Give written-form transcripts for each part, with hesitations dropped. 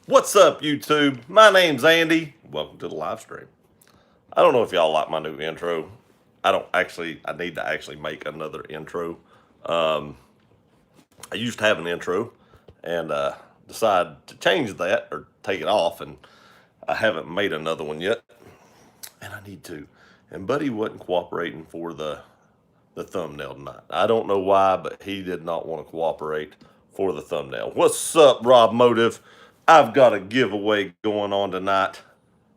What's up, YouTube? My name's Andy. Welcome to the live stream. I don't know if y'all like my new intro. I need to actually make another intro. I used to have an intro and decided to change that or take it off, and I haven't made another one yet. And I need to. And Buddy wasn't cooperating for the thumbnail tonight. I don't know why, but he did not want to cooperate for the thumbnail. What's up, Rob Motive? I've got a giveaway going on tonight.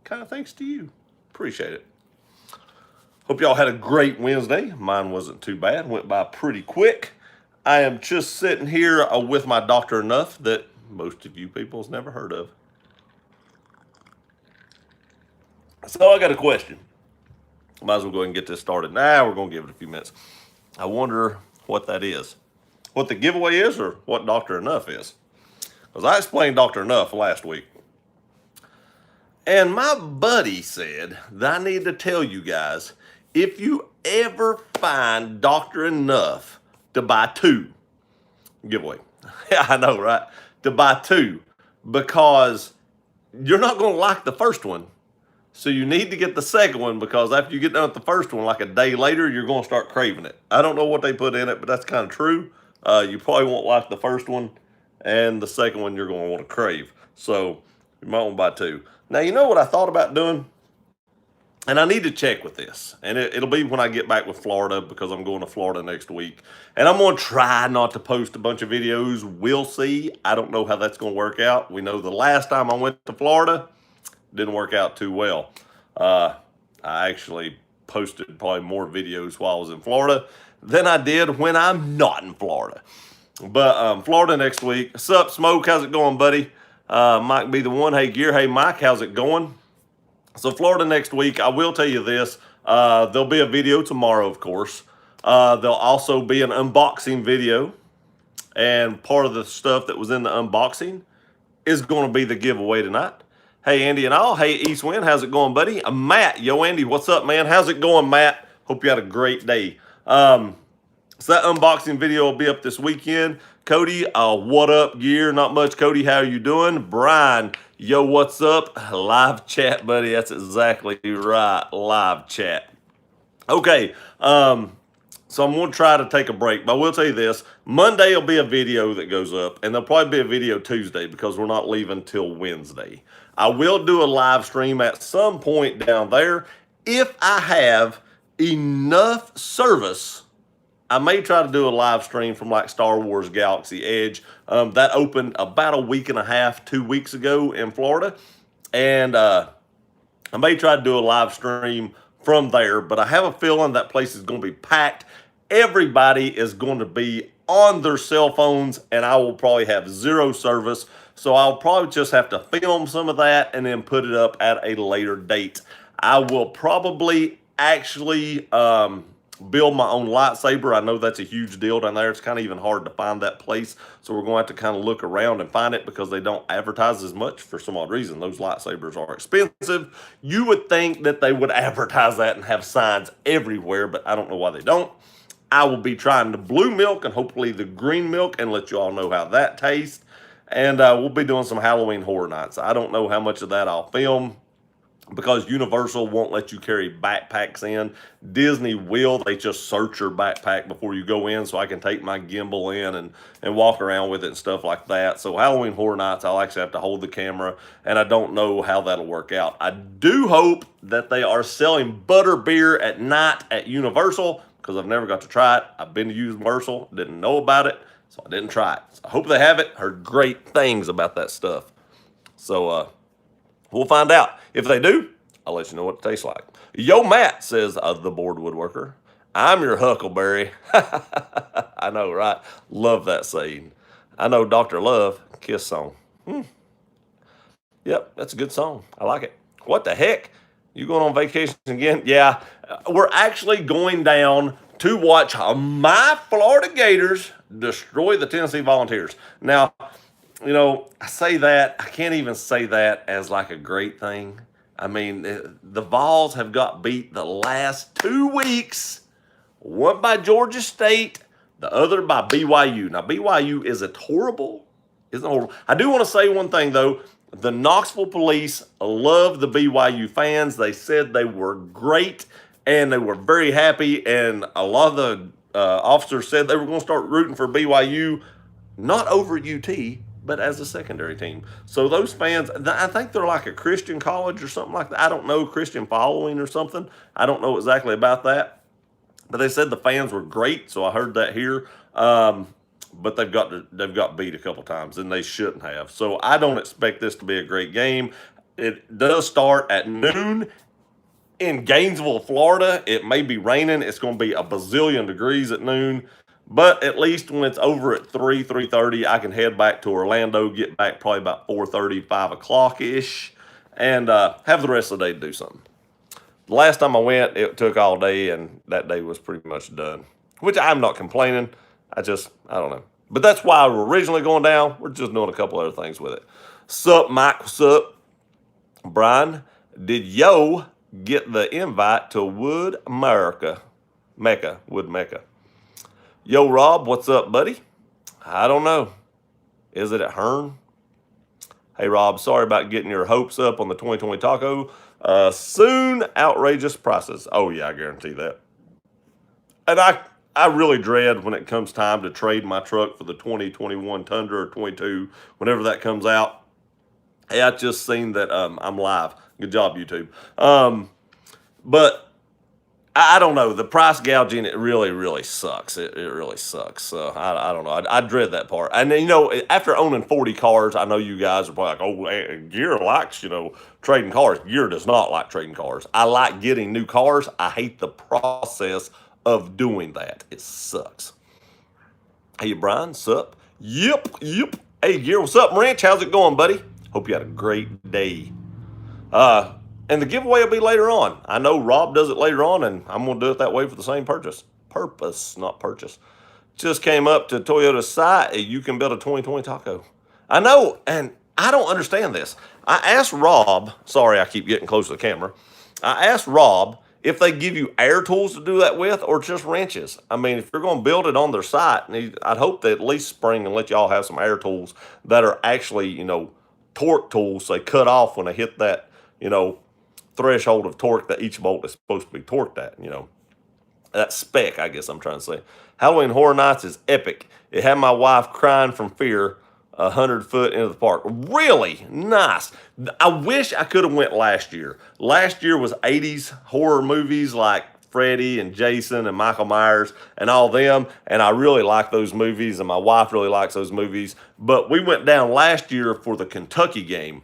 Kind of thanks to you. Appreciate it. Hope y'all had a great Wednesday. Mine wasn't too bad. Went by pretty quick. I am just sitting here with my Dr. Enough that most of you people's never heard of. So I got a question. Might as well go ahead and get this started. Now we're going to give it a few minutes. I wonder what that is. What the giveaway is or what Dr. Enough is. Because I explained Dr. Enough last week. And my buddy said that I need to tell you guys, if you ever find Dr. Enough to buy two, giveaway. Yeah, I know, right? To buy two, because you're not going to like the first one. So you need to get the second one, because after you get done with the first one, like a day later, you're going to start craving it. I don't know what they put in it, but that's kind of true. You probably won't like the first one, and the second one you're going to want to crave. So you might want to buy two. Now, you know what I thought about doing? And I need to check with this. And it'll be when I get back with Florida, because I'm going to Florida next week. And I'm going to try not to post a bunch of videos. We'll see. I don't know how that's going to work out. We know the last time I went to Florida, didn't work out too well. I actually posted probably more videos while I was in Florida than I did when I'm not in Florida. But Florida next week. Sup, Smoke? How's it going, buddy? Mike be the one. Hey, Gear. Hey, Mike. How's it going? So Florida next week. I will tell you this. There'll be a video tomorrow, of course. There'll also be an unboxing video. And part of the stuff that was in the unboxing is going to be the giveaway tonight. Hey, Andy and all. Hey, East Wind. How's it going, buddy? Matt. Yo, Andy. What's up, man? How's it going, Matt? Hope you had a great day. So that unboxing video will be up this weekend. Cody, what up, Gear? Not much, Cody. How are you doing? Brian, yo, what's up? Live chat, buddy. That's exactly right. Live chat. Okay. So I'm going to try to take a break, but I will tell you this. Monday will be a video that goes up, and there'll probably be a video Tuesday because we're not leaving till Wednesday. I will do a live stream at some point down there. If I have enough service, I may try to do a live stream from like Star Wars Galaxy Edge. That opened about a week and a half, 2 weeks ago in Florida. And I may try to do a live stream from there, but I have a feeling that place is going to be packed. Everybody is going to be on their cell phones, and I will probably have zero service. So I'll probably just have to film some of that and then put it up at a later date. I will probably actually build my own lightsaber. I know that's a huge deal down there. It's kind of even hard to find that place. So we're going to have to kind of look around and find it because they don't advertise as much for some odd reason. Those lightsabers are expensive. You would think that they would advertise that and have signs everywhere, but I don't know why they don't. I will be trying the blue milk and hopefully the green milk and let you all know how that tastes. And we'll be doing some Halloween Horror Nights. I don't know how much of that I'll film, because Universal won't let you carry backpacks in. Disney will. They just search your backpack before you go in, so I can take my gimbal in and walk around with it and stuff like that. So Halloween Horror Nights, I'll actually have to hold the camera, and I don't know how that'll work out. I do hope that they are selling butter beer at night at Universal, because I've never got to try it. I've been to Universal, didn't know about it, so I didn't try it. So I hope they have it. Heard great things about that stuff. So, we'll find out. If they do, I'll let you know what it tastes like. Yo, Matt, says the board woodworker. I'm your Huckleberry. I know, right? Love that saying. I know Dr. Love, Kiss song. Yep, that's a good song. I like it. What the heck? You going on vacation again? Yeah, we're actually going down to watch my Florida Gators destroy the Tennessee Volunteers. Now, you know, I say that, I can't even say that as like a great thing. I mean, the Vols have got beat the last 2 weeks, one by Georgia State, the other by BYU. Now, BYU isn't horrible. I do want to say one thing, though. The Knoxville police love the BYU fans. They said they were great and they were very happy. And a lot of the officers said they were going to start rooting for BYU, not over UT, but as a secondary team. So those fans, I think they're like a Christian college or something like that. I don't know, Christian following or something. I don't know exactly about that. But they said the fans were great, so I heard that here. But they've got beat a couple times, and they shouldn't have. So I don't expect this to be a great game. It does start at noon in Gainesville, Florida. It may be raining. It's going to be a bazillion degrees at noon. But at least when it's over at 3:30, I can head back to Orlando, get back probably about 4:30, 5 o'clock-ish, and have the rest of the day to do something. The last time I went, it took all day, and that day was pretty much done. Which I'm not complaining. I don't know. But that's why we're originally going down. We're just doing a couple other things with it. Sup, Mike? What's up? Brian, did yo get the invite to Wood Mecca? Yo, Rob, what's up, buddy? I don't know. Is it at Hearn? Hey, Rob, sorry about getting your hopes up on the 2020 taco. Soon, outrageous prices. Oh, yeah, I guarantee that. And I really dread when it comes time to trade my truck for the 2021 Tundra or 22, whenever that comes out. Hey, I just seen that I'm live. Good job, YouTube. But I don't know. The price gouging, it really, really sucks. It really sucks. So I don't know. I dread that part. And you know, after owning 40 cars, I know you guys are probably like, oh, Gear likes, trading cars. Gear does not like trading cars. I like getting new cars. I hate the process of doing that. It sucks. Hey, Brian, sup? Yep. Hey, Gear, what's up, Ranch? How's it going, buddy? Hope you had a great day. And the giveaway will be later on. I know Rob does it later on, and I'm going to do it that way for the same purpose, not purchase. Just came up to Toyota's site. You can build a 2020 taco. I know, and I don't understand this. I asked Rob, sorry I keep getting close to the camera. I asked Rob if they give you air tools to do that with or just wrenches. I mean, if you're going to build it on their site, I'd hope they at least spring and let y'all have some air tools that are actually, torque tools. They cut off when they hit that, threshold of torque that each bolt is supposed to be torqued at, That spec, I guess I'm trying to say. Halloween Horror Nights is epic. It had my wife crying from fear 100 foot into the park. Really nice. I wish I could have went last year. Last year was 80s horror movies like Freddy and Jason and Michael Myers and all them, and I really like those movies, and my wife really likes those movies. But we went down last year for the Kentucky game.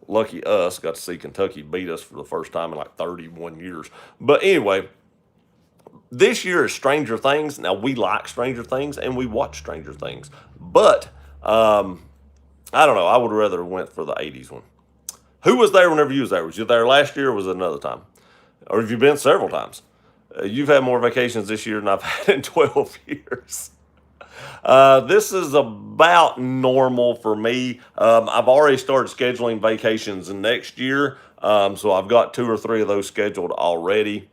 Lucky us, got to see Kentucky beat us for the first time in like 31 years. But anyway, this year is Stranger Things. Now, we like Stranger Things, and we watch Stranger Things. But, I don't know. I would rather have went for the 80s one. Who was there whenever you was there? Was you there last year or was it another time? Or have you been several times? You've had more vacations this year than I've had in 12 years. This is about normal for me. I've already started scheduling vacations next year, so I've got 2 or 3 of those scheduled already.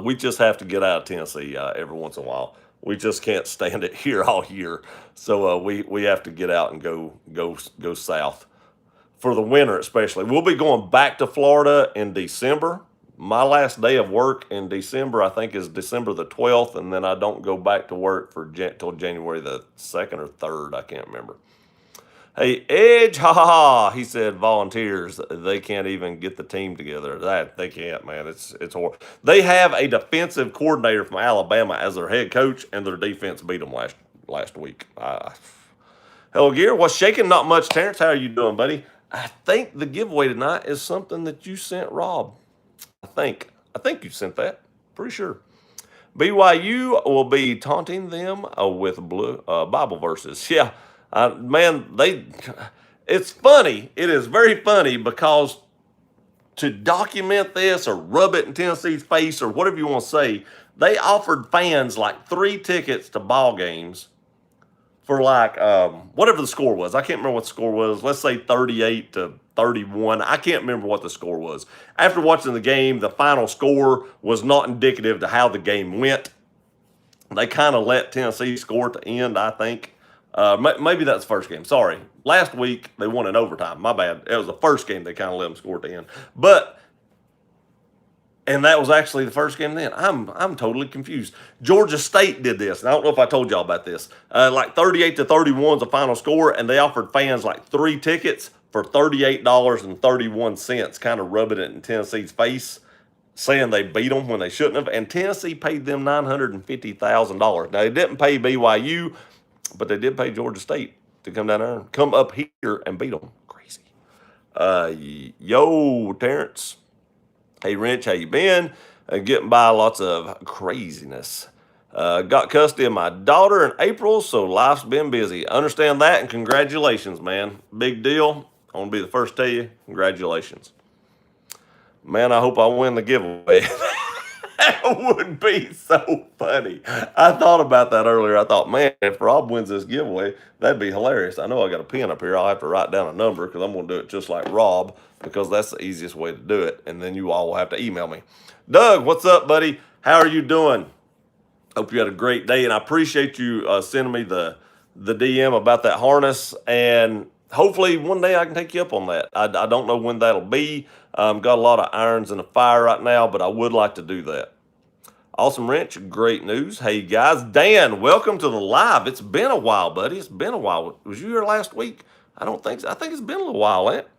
We just have to get out of Tennessee every once in a while. We just can't stand it here all year, so we have to get out and go south for the winter, especially. We'll be going back to Florida in December. My last day of work in December, I think, is December the 12th, and then I don't go back to work till January the 2nd or 3rd. I can't remember. Hey, Edge, he said volunteers, they can't even get the team together. They can't, man. It's horrible. They have a defensive coordinator from Alabama as their head coach, and their defense beat them last week. Hello, Gear. What's shaking? Not much, Terrence. How are you doing, buddy? I think the giveaway tonight is something that you sent Rob. I think you sent that. Pretty sure. BYU will be taunting them with blue Bible verses. Yeah, man, it's funny. It is very funny because to document this or rub it in Tennessee's face or whatever you want to say, they offered fans like 3 tickets to ball games for like whatever the score was. I can't remember what the score was. Let's say 38-31. I can't remember what the score was. After watching the game, the final score was not indicative to how the game went. They kind of let Tennessee score at the end, I think. Maybe that's the first game. Sorry. Last week, they won in overtime. My bad. It was the first game they kind of let them score at the end. And that was actually the first game then. I'm totally confused. Georgia State did this, and I don't know if I told y'all about this. Like 38-31 is the final score, and they offered fans like 3 tickets for $38.31, kind of rubbing it in Tennessee's face, saying they beat them when they shouldn't have. And Tennessee paid them $950,000. Now, they didn't pay BYU, but they did pay Georgia State to come down there and come up here and beat them. Crazy. Yo, Terrence. Hey, Wrench, how you been? Getting by lots of craziness. Got custody of my daughter in April, so life's been busy. Understand that, and congratulations, man. Big deal. I want to be the first to tell you, congratulations. Man, I hope I win the giveaway. That would be so funny. I thought about that earlier. I thought, man, if Rob wins this giveaway, that'd be hilarious. I know I got a pen up here. I'll have to write down a number because I'm going to do it just like Rob, because that's the easiest way to do it. And then you all will have to email me. Doug, what's up, buddy? How are you doing? Hope you had a great day. And I appreciate you sending me the DM about that harness. And hopefully one day I can take you up on that. I don't know when that'll be. Got a lot of irons in the fire right now, but I would like to do that. Awesome Wrench, great news. Hey guys, Dan, welcome to the live. It's been a while, buddy. It's been a while. Was you here last week? I don't think so. I think it's been a little while, ain't it?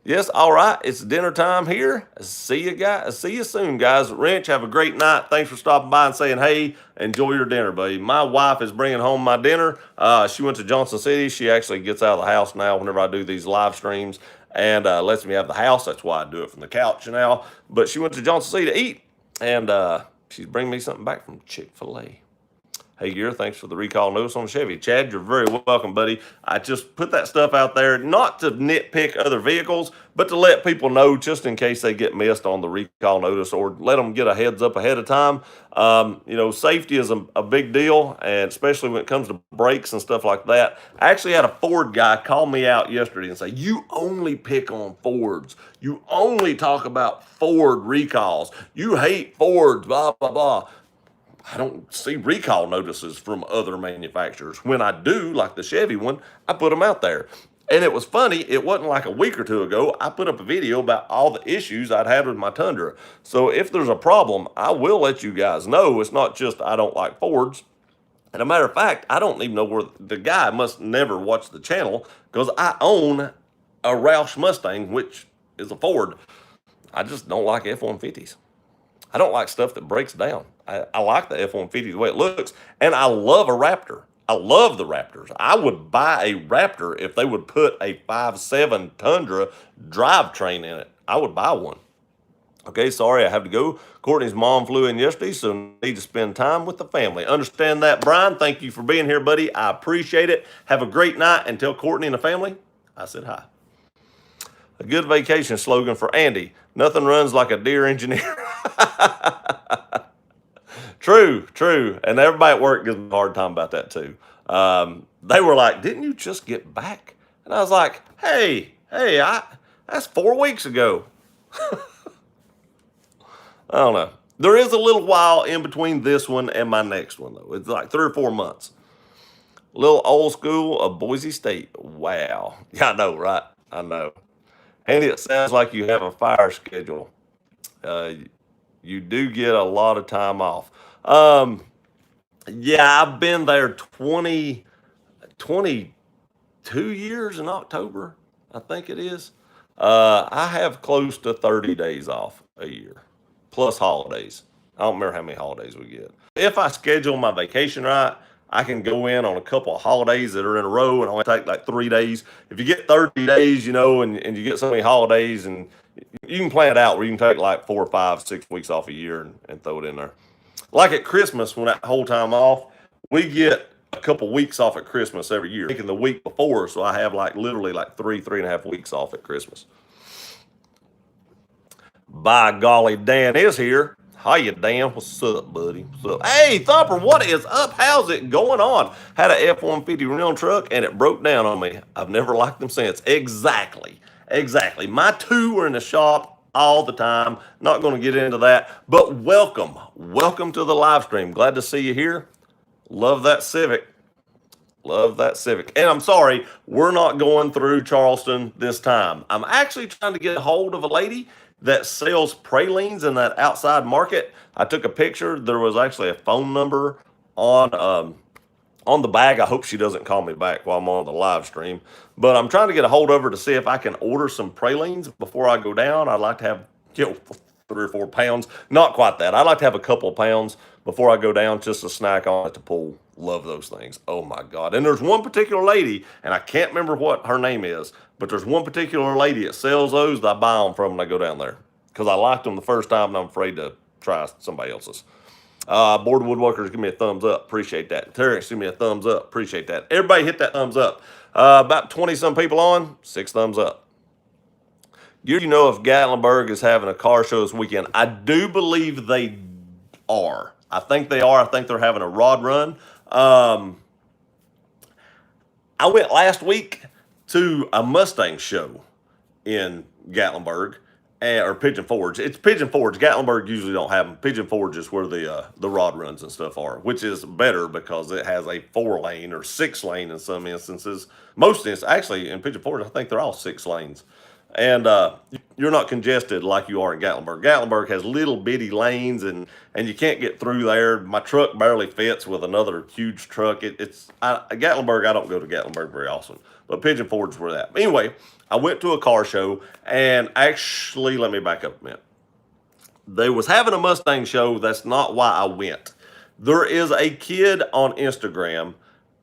Yes, all right. It's dinner time here. See you guys. See you soon, guys. Wrench, have a great night. Thanks for stopping by and saying, hey, enjoy your dinner, buddy. My wife is bringing home my dinner. She went to Johnson City. She actually gets out of the house now whenever I do these live streams and lets me have the house. That's why I do it from the couch now. But she went to Johnson City to eat, and she's bringing me something back from Chick-fil-A. Hey, Gear, thanks for the recall notice on the Chevy. Chad, you're very welcome, buddy. I just put that stuff out there, not to nitpick other vehicles, but to let people know just in case they get missed on the recall notice, or let them get a heads up ahead of time. Safety is a big deal, and especially when it comes to brakes and stuff like that. I actually had a Ford guy call me out yesterday and say, you only pick on Fords. You only talk about Ford recalls. You hate Fords, blah, blah, blah. I don't see recall notices from other manufacturers. When I do, like the Chevy one, I put them out there. And it was funny, it wasn't like a week or two ago, I put up a video about all the issues I'd had with my Tundra. So if there's a problem, I will let you guys know. It's not just I don't like Fords. And a matter of fact, I don't even know where the guy must never watch the channel, because I own a Roush Mustang, which is a Ford. I just don't like F-150s. I don't like stuff that breaks down. I like the F-150 the way it looks, and I love a Raptor. I love the Raptors. I would buy a Raptor if they would put a 5.7 Tundra drivetrain in it. I would buy one. Okay, sorry, I have to go. Courtney's mom flew in yesterday, so need to spend time with the family. Understand that, Brian. Thank you for being here, buddy. I appreciate it. Have a great night, and tell Courtney and the family I said hi. A good vacation slogan for Andy. Nothing runs like a Deere engineer. True. And everybody at work gives me a hard time about that too. They were like, didn't you just get back? And I was like, hey, that's 4 weeks ago. I don't know. There is a little while in between this one and my next one, though. It's like 3 or 4 months. A little old school of Boise State. Wow. Yeah, I know, right? I know. Andy, it sounds like you have a fire schedule. You do get a lot of time off. Yeah, I've been there 22 years in October, I think it is. I have close to 30 days off a year, plus holidays. I don't remember how many holidays we get. If I schedule my vacation right, I can go in on a couple of holidays that are in a row and only take like 3 days. If you get 30 days, and you get so many holidays, and you can plan it out where you can take like 4 or 5, 6 weeks off a year and throw it in there. Like at Christmas, when that whole time off, we get a couple weeks off at Christmas every year. Taking the week before, so I have literally 3.5 weeks off at Christmas. By golly, Dan is here. Hiya, Dan. What's up, buddy? What's up? Hey, Thumper, what is up? How's it going on? Had a F-150 rental truck, and it broke down on me. I've never liked them since. Exactly. My 2 are in the shop all the time. Not going to get into that, but welcome to the live stream. Glad to see you here. Love that Civic. Love that Civic. And I'm sorry, we're not going through Charleston this time. I'm actually trying to get a hold of a lady that sells pralines in that outside market. I took a picture. There was actually a phone number on on the bag. I hope she doesn't call me back while I'm on the live stream. But I'm trying to get a hold of her to see if I can order some pralines before I go down. I'd like to have, 3 or 4 pounds. Not quite that. I'd like to have a couple of pounds before I go down just to snack on at the pool. Love those things. Oh my God. And there's one particular lady, and I can't remember what her name is, but there's one particular lady that sells those that I buy them from when I go down there. Because I liked them the first time and I'm afraid to try somebody else's. Board Woodworkers, give me a thumbs up. Appreciate that. Terrence, give me a thumbs up. Appreciate that. Everybody hit that thumbs up. About 20 some people on, 6 thumbs up. Do you know if Gatlinburg is having a car show this weekend? I do believe they are. I think they are. I think they're having a rod run. I went last week to a Mustang show in Gatlinburg, or Pigeon Forge. It's Pigeon Forge. Gatlinburg usually don't have them. Pigeon Forge is where the rod runs and stuff are, which is better because it has a 4-lane or 6-lane in some instances. Most instances, actually, in Pigeon Forge, I think they're all 6 lanes. And you're not congested like you are in Gatlinburg. Gatlinburg has little bitty lanes, and you can't get through there. My truck barely fits with another huge truck. Gatlinburg, I don't go to Gatlinburg very often, but Pigeon Forge is where that. Anyway, I went to a car show, and actually, let me back up a minute. They was having a Mustang show. That's not why I went. There is a kid on Instagram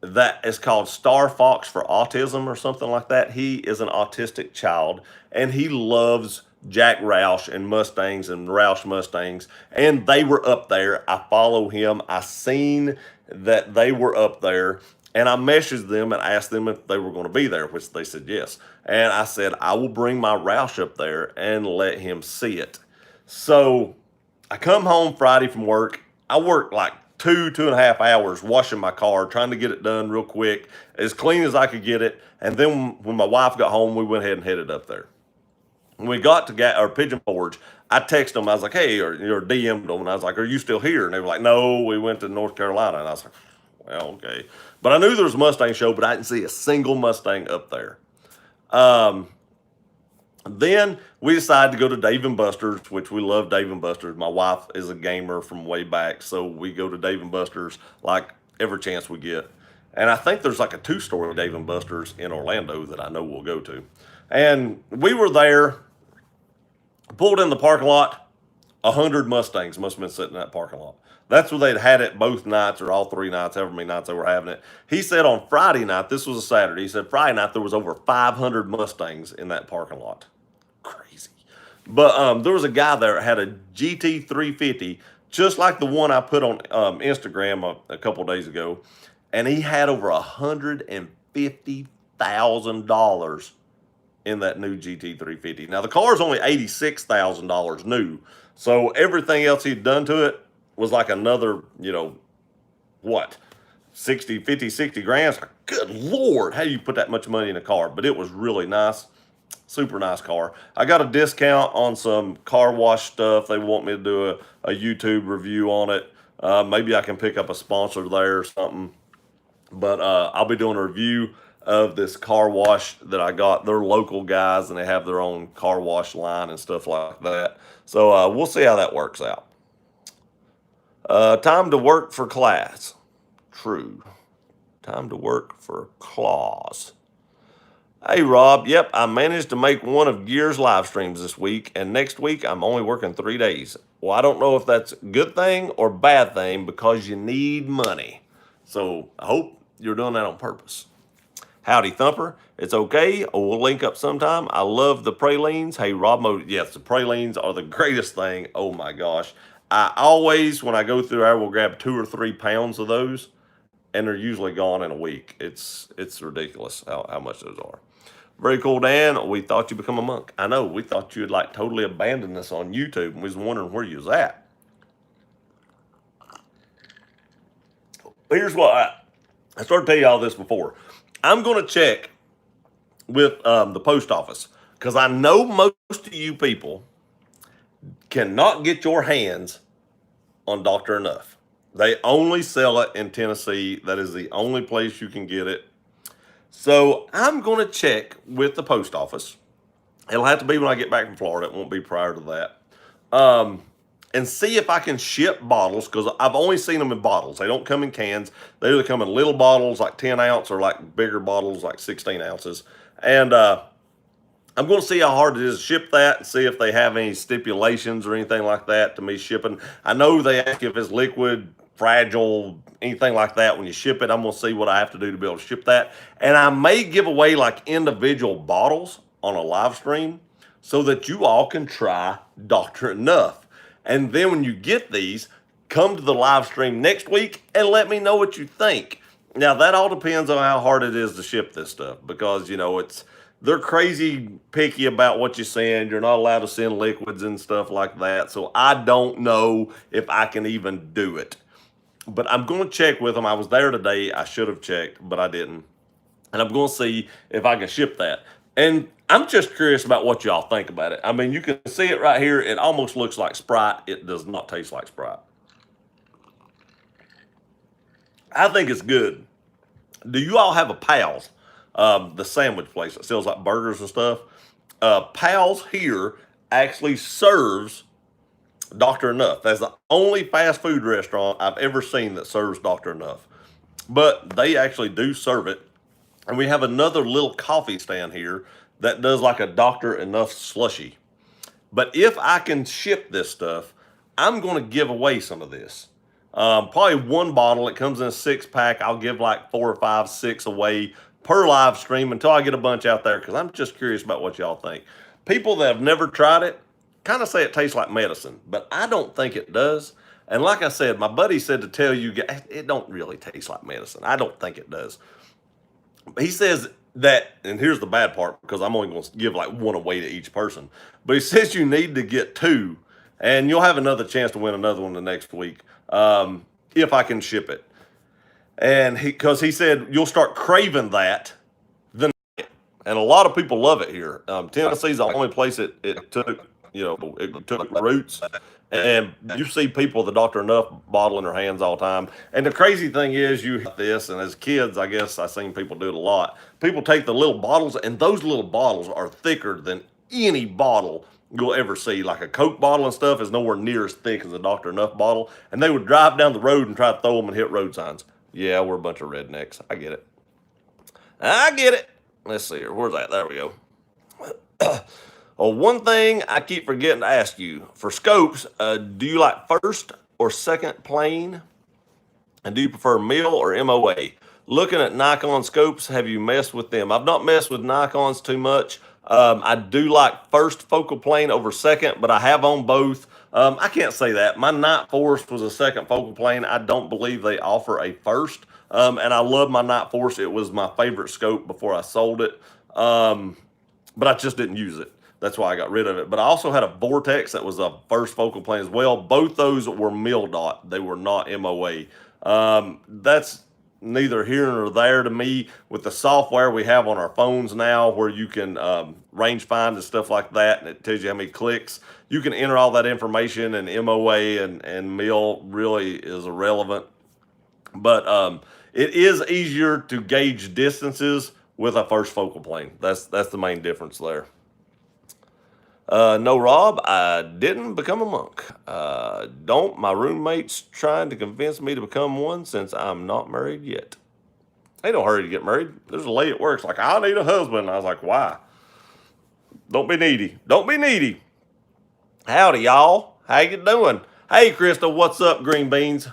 that is called Star Fox for Autism or something like that. He is an autistic child, and he loves Jack Roush and Mustangs and Roush Mustangs, and they were up there. I follow him. I seen that they were up there, and I messaged them and asked them if they were going to be there, which they said yes. And I said, I will bring my Roush up there and let him see it. So I come home Friday from work. I worked like 2.5 hours washing my car, trying to get it done real quick, as clean as I could get it. And then when my wife got home, we went ahead and headed up there. When we got to Pigeon Forge, I texted them. I was like, hey, or DM'd them. And I was like, are you still here? And they were like, no, we went to North Carolina. And I was like, well, okay. But I knew there was a Mustang show, but I didn't see a single Mustang up there. Then we decided to go to Dave & Buster's, which we love Dave & Buster's. My wife is a gamer from way back, so we go to Dave & Buster's like every chance we get. And I think there's like a 2-story Dave & Buster's in Orlando that I know we'll go to. And we were there, pulled in the parking lot. 100 Mustangs must have been sitting in that parking lot. That's where they'd had it both nights or all 3 nights, however many nights they were having it. He said on Friday night, this was a Saturday, he said Friday night there was over 500 Mustangs in that parking lot. Crazy. But there was a guy there that had a GT350, just like the one I put on Instagram a couple days ago, and he had over $150,000 in that new GT350. Now the car's only $86,000 new, so everything else he'd done to it was like another, 60 grand. Good Lord, how do you put that much money in a car? But it was really nice. Super nice car. I got a discount on some car wash stuff. They want me to do a YouTube review on it. Maybe I can pick up a sponsor there or something. But I'll be doing a review of this car wash that I got. They're local guys, and they have their own car wash line and stuff like that. So we'll see how that works out. Time to work for class. True. Time to work for claws. Hey, Rob. Yep, I managed to make one of Gear's live streams this week, and next week I'm only working 3 days. Well, I don't know if that's a good thing or bad thing because you need money. So I hope you're doing that on purpose. Howdy, Thumper. It's okay. We'll link up sometime. I love the pralines. Hey, Rob, yes, the pralines are the greatest thing. Oh, my gosh. I always, when I go through there, will grab 2 or 3 pounds of those, and they're usually gone in a week. It's ridiculous how much those are. Very cool, Dan. We thought you become a monk. I know. We thought you had like totally abandoned us on YouTube, and we was wondering where you was at. Here's what I started to tell you all this before. I'm going to check with the post office because I know most of you people cannot get your hands on Dr. Enough. They only sell it in Tennessee. That is the only place you can get it. So I'm going to check with the post office. It'll have to be when I get back from Florida. It won't be prior to that. And see if I can ship bottles because I've only seen them in bottles. They don't come in cans. They either come in little bottles like 10 ounce or like bigger bottles like 16 ounces. And I'm going to see how hard it is to ship that and see if they have any stipulations or anything like that to me shipping. I know they ask if it's liquid, fragile, anything like that when you ship it. I'm going to see what I have to do to be able to ship that. And I may give away like individual bottles on a live stream so that you all can try Dr. Enough. And then when you get these, come to the live stream next week and let me know what you think. Now, that all depends on how hard it is to ship this stuff because, you know, they're crazy picky about what you send. You're not allowed to send liquids and stuff like that. So I don't know if I can even do it. But I'm going to check with them. I was there today. I should have checked, but I didn't. And I'm going to see if I can ship that. And I'm just curious about what y'all think about it. I mean, you can see it right here. It almost looks like Sprite. It does not taste like Sprite. I think it's good. Do you all have a Pals? The sandwich place that sells like burgers and stuff. Pals here actually serves Dr. Enough. That's the only fast food restaurant I've ever seen that serves Dr. Enough. But they actually do serve it. And we have another little coffee stand here that does like a Dr. Enough slushy. But if I can ship this stuff, I'm going to give away some of this. Probably one bottle. It comes in a 6-pack. I'll give like 4 or 5, 6 away per live stream until I get a bunch out there because I'm just curious about what y'all think. People that have never tried it kind of say it tastes like medicine, but I don't think it does. And like I said, my buddy said to tell you, it don't really taste like medicine. I don't think it does. He says that, and here's the bad part because I'm only going to give like one away to each person, but he says you need to get 2 and you'll have another chance to win another one the next week if I can ship it. And because he said you'll start craving that, and a lot of people love it here. Tennessee's the only place it took, it took roots. And you see people with the Dr. Enough bottle in their hands all the time. And the crazy thing is, you have this, and as kids, I guess I've seen people do it a lot. People take the little bottles, and those little bottles are thicker than any bottle you'll ever see. Like a Coke bottle and stuff is nowhere near as thick as a Dr. Enough bottle. And they would drive down the road and try to throw them and hit road signs. Yeah, we're a bunch of rednecks. I get it. I get it. Let's see here. Where's that? There we go. Oh, one thing I keep forgetting to ask you. For scopes, do you like first or second plane? And do you prefer mill or MOA? Looking at Nikon scopes, have you messed with them? I've not messed with Nikons too much. I do like first focal plane over second, but I have on both. I can't say that. My Night Force was a second focal plane. I don't believe they offer a first. And I love my Night Force. It was my favorite scope before I sold it. But I just didn't use it. That's why I got rid of it. But I also had a Vortex that was a first focal plane as well. Both those were mil dot. They were not MOA. That's neither here nor there to me. With the software we have on our phones now where you can range find and stuff like that, and it tells you how many clicks, you can enter all that information, and MOA and mil really is irrelevant. But it is easier to gauge distances with a first focal plane. That's the main difference there. No, Rob, I didn't become a monk. Don't my roommates trying to convince me to become one since I'm not married yet? Ain't no hurry to get married. There's a lady at work's like, I need a husband. And I was like, why? Don't be needy. Don't be needy. Howdy, y'all. How you doing? Hey, Krista, what's up, green beans?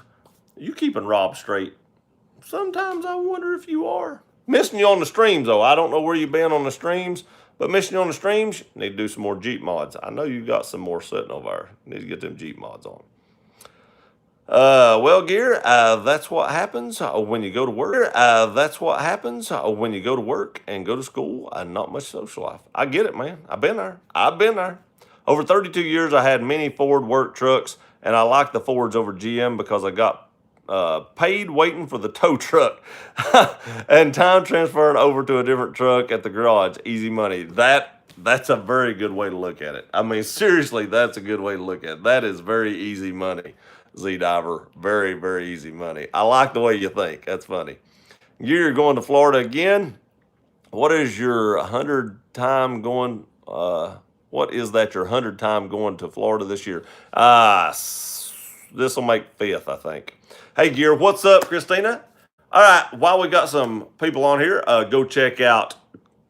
You keeping Rob straight? Sometimes I wonder if you are. Missing you on the streams, though. I don't know where you've been on the streams. But missing you on the streams, you need to do some more Jeep mods. I know you got some more sitting over there. You need to get them Jeep mods on. Well, Gear, that's what happens when you go to work. That's what happens when you go to work and go to school and not much social life. I get it, man. I've been there. I've been there. Over 32 years, I had many Ford work trucks, and I like the Fords over GM because I got paid waiting for the tow truck and time transferring over to a different truck at the garage. Easy money. That's a very good way to look at it. I mean, seriously, that's a good way to look at it. That is very easy money. Z Diver. Very, very easy money. I like the way you think. That's funny. You're going to Florida again. What is your 100 time going? What is that your 100 time going to Florida this year? This will make fifth, I think. Hey, Gear, what's up, Christina? All right, while we got some people on here, go check out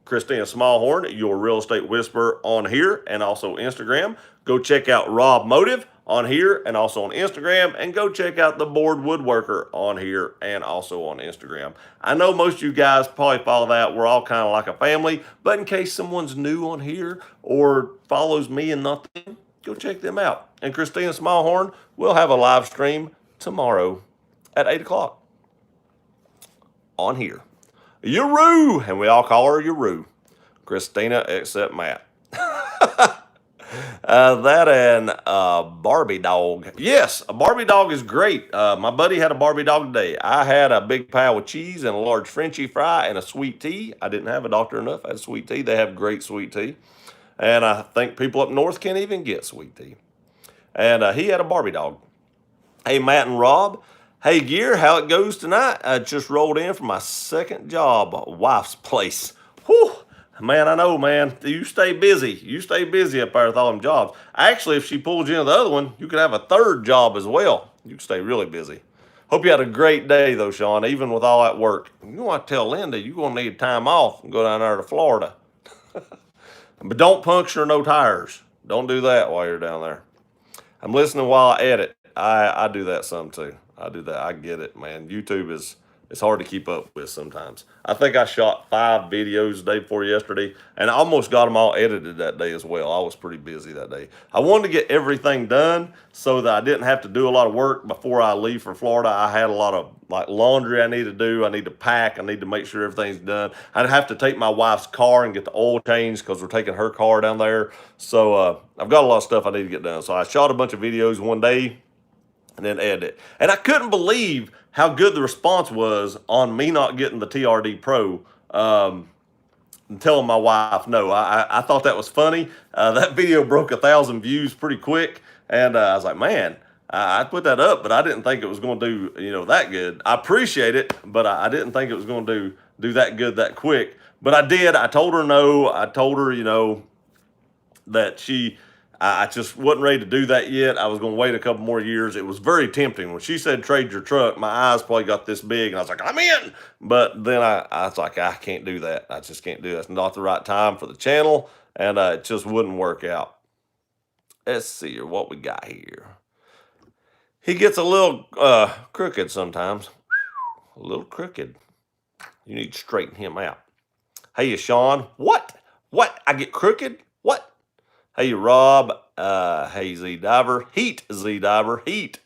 Christina Smallhorn, your real estate whisperer, on here and also Instagram. Go check out Rob Motive on here and also on Instagram, and go check out the Board Woodworker on here and also on Instagram. I know most of you guys probably follow that. We're all kind of like a family, but in case someone's new on here or follows me and not them, go check them out. And Christina Smallhorn will have a live stream tomorrow at 8 o'clock on here. Yuru, and we all call her Yuru. Christina, except Matt. That and Barbie dog. Yes, a Barbie dog is great. My buddy had a Barbie dog today. I had a big pile of cheese and a large Frenchie fry and a sweet tea. I didn't have a Dr. Enough. I had sweet tea. They have great sweet tea. And I think people up north can't even get sweet tea. And he had a Barbie dog. Hey, Matt and Rob. Hey, Gear, how it goes tonight? I just rolled in from my second job, wife's place. Whew. Man, I know, man. You stay busy. You stay busy up there with all them jobs. Actually, if she pulls you into the other one, you could have a third job as well. You can stay really busy. Hope you had a great day, though, Sean, even with all that work. You want to tell Linda you're going to need time off and go down there to Florida. But don't puncture no tires. Don't do that while you're down there. I'm listening while I edit. I do that some too. I do that. I get it, man. YouTube it's hard to keep up with sometimes. I think I shot 5 videos the day before yesterday, and I almost got them all edited that day as well. I was pretty busy that day. I wanted to get everything done so that I didn't have to do a lot of work before I leave for Florida. I had a lot of like laundry I need to do. I need to pack. I need to make sure everything's done. I'd have to take my wife's car and get the oil changed because we're taking her car down there. So I've got a lot of stuff I need to get done. So I shot a bunch of videos one day and then edit it. And I couldn't believe how good the response was on me not getting the TRD Pro and telling my wife no. I thought that was funny. That video broke 1,000 views pretty quick. And I was like, man, I put that up, but I didn't think it was going to do, that good. I appreciate it, but I didn't think it was going to do that good that quick. But I did. I told her no. I told her, that I just wasn't ready to do that yet. I was going to wait a couple more years. It was very tempting. When she said trade your truck, my eyes probably got this big, and I was like, I'm in. But then I was like, I can't do that. I just can't do that. It's not the right time for the channel, and it just wouldn't work out. Let's see here what we got here. He gets a little crooked sometimes. A little crooked. You need to straighten him out. Hey, Sean. What? I get crooked? What? Hey, Rob. Hey, Z Diver. Heat, Z Diver. Heat.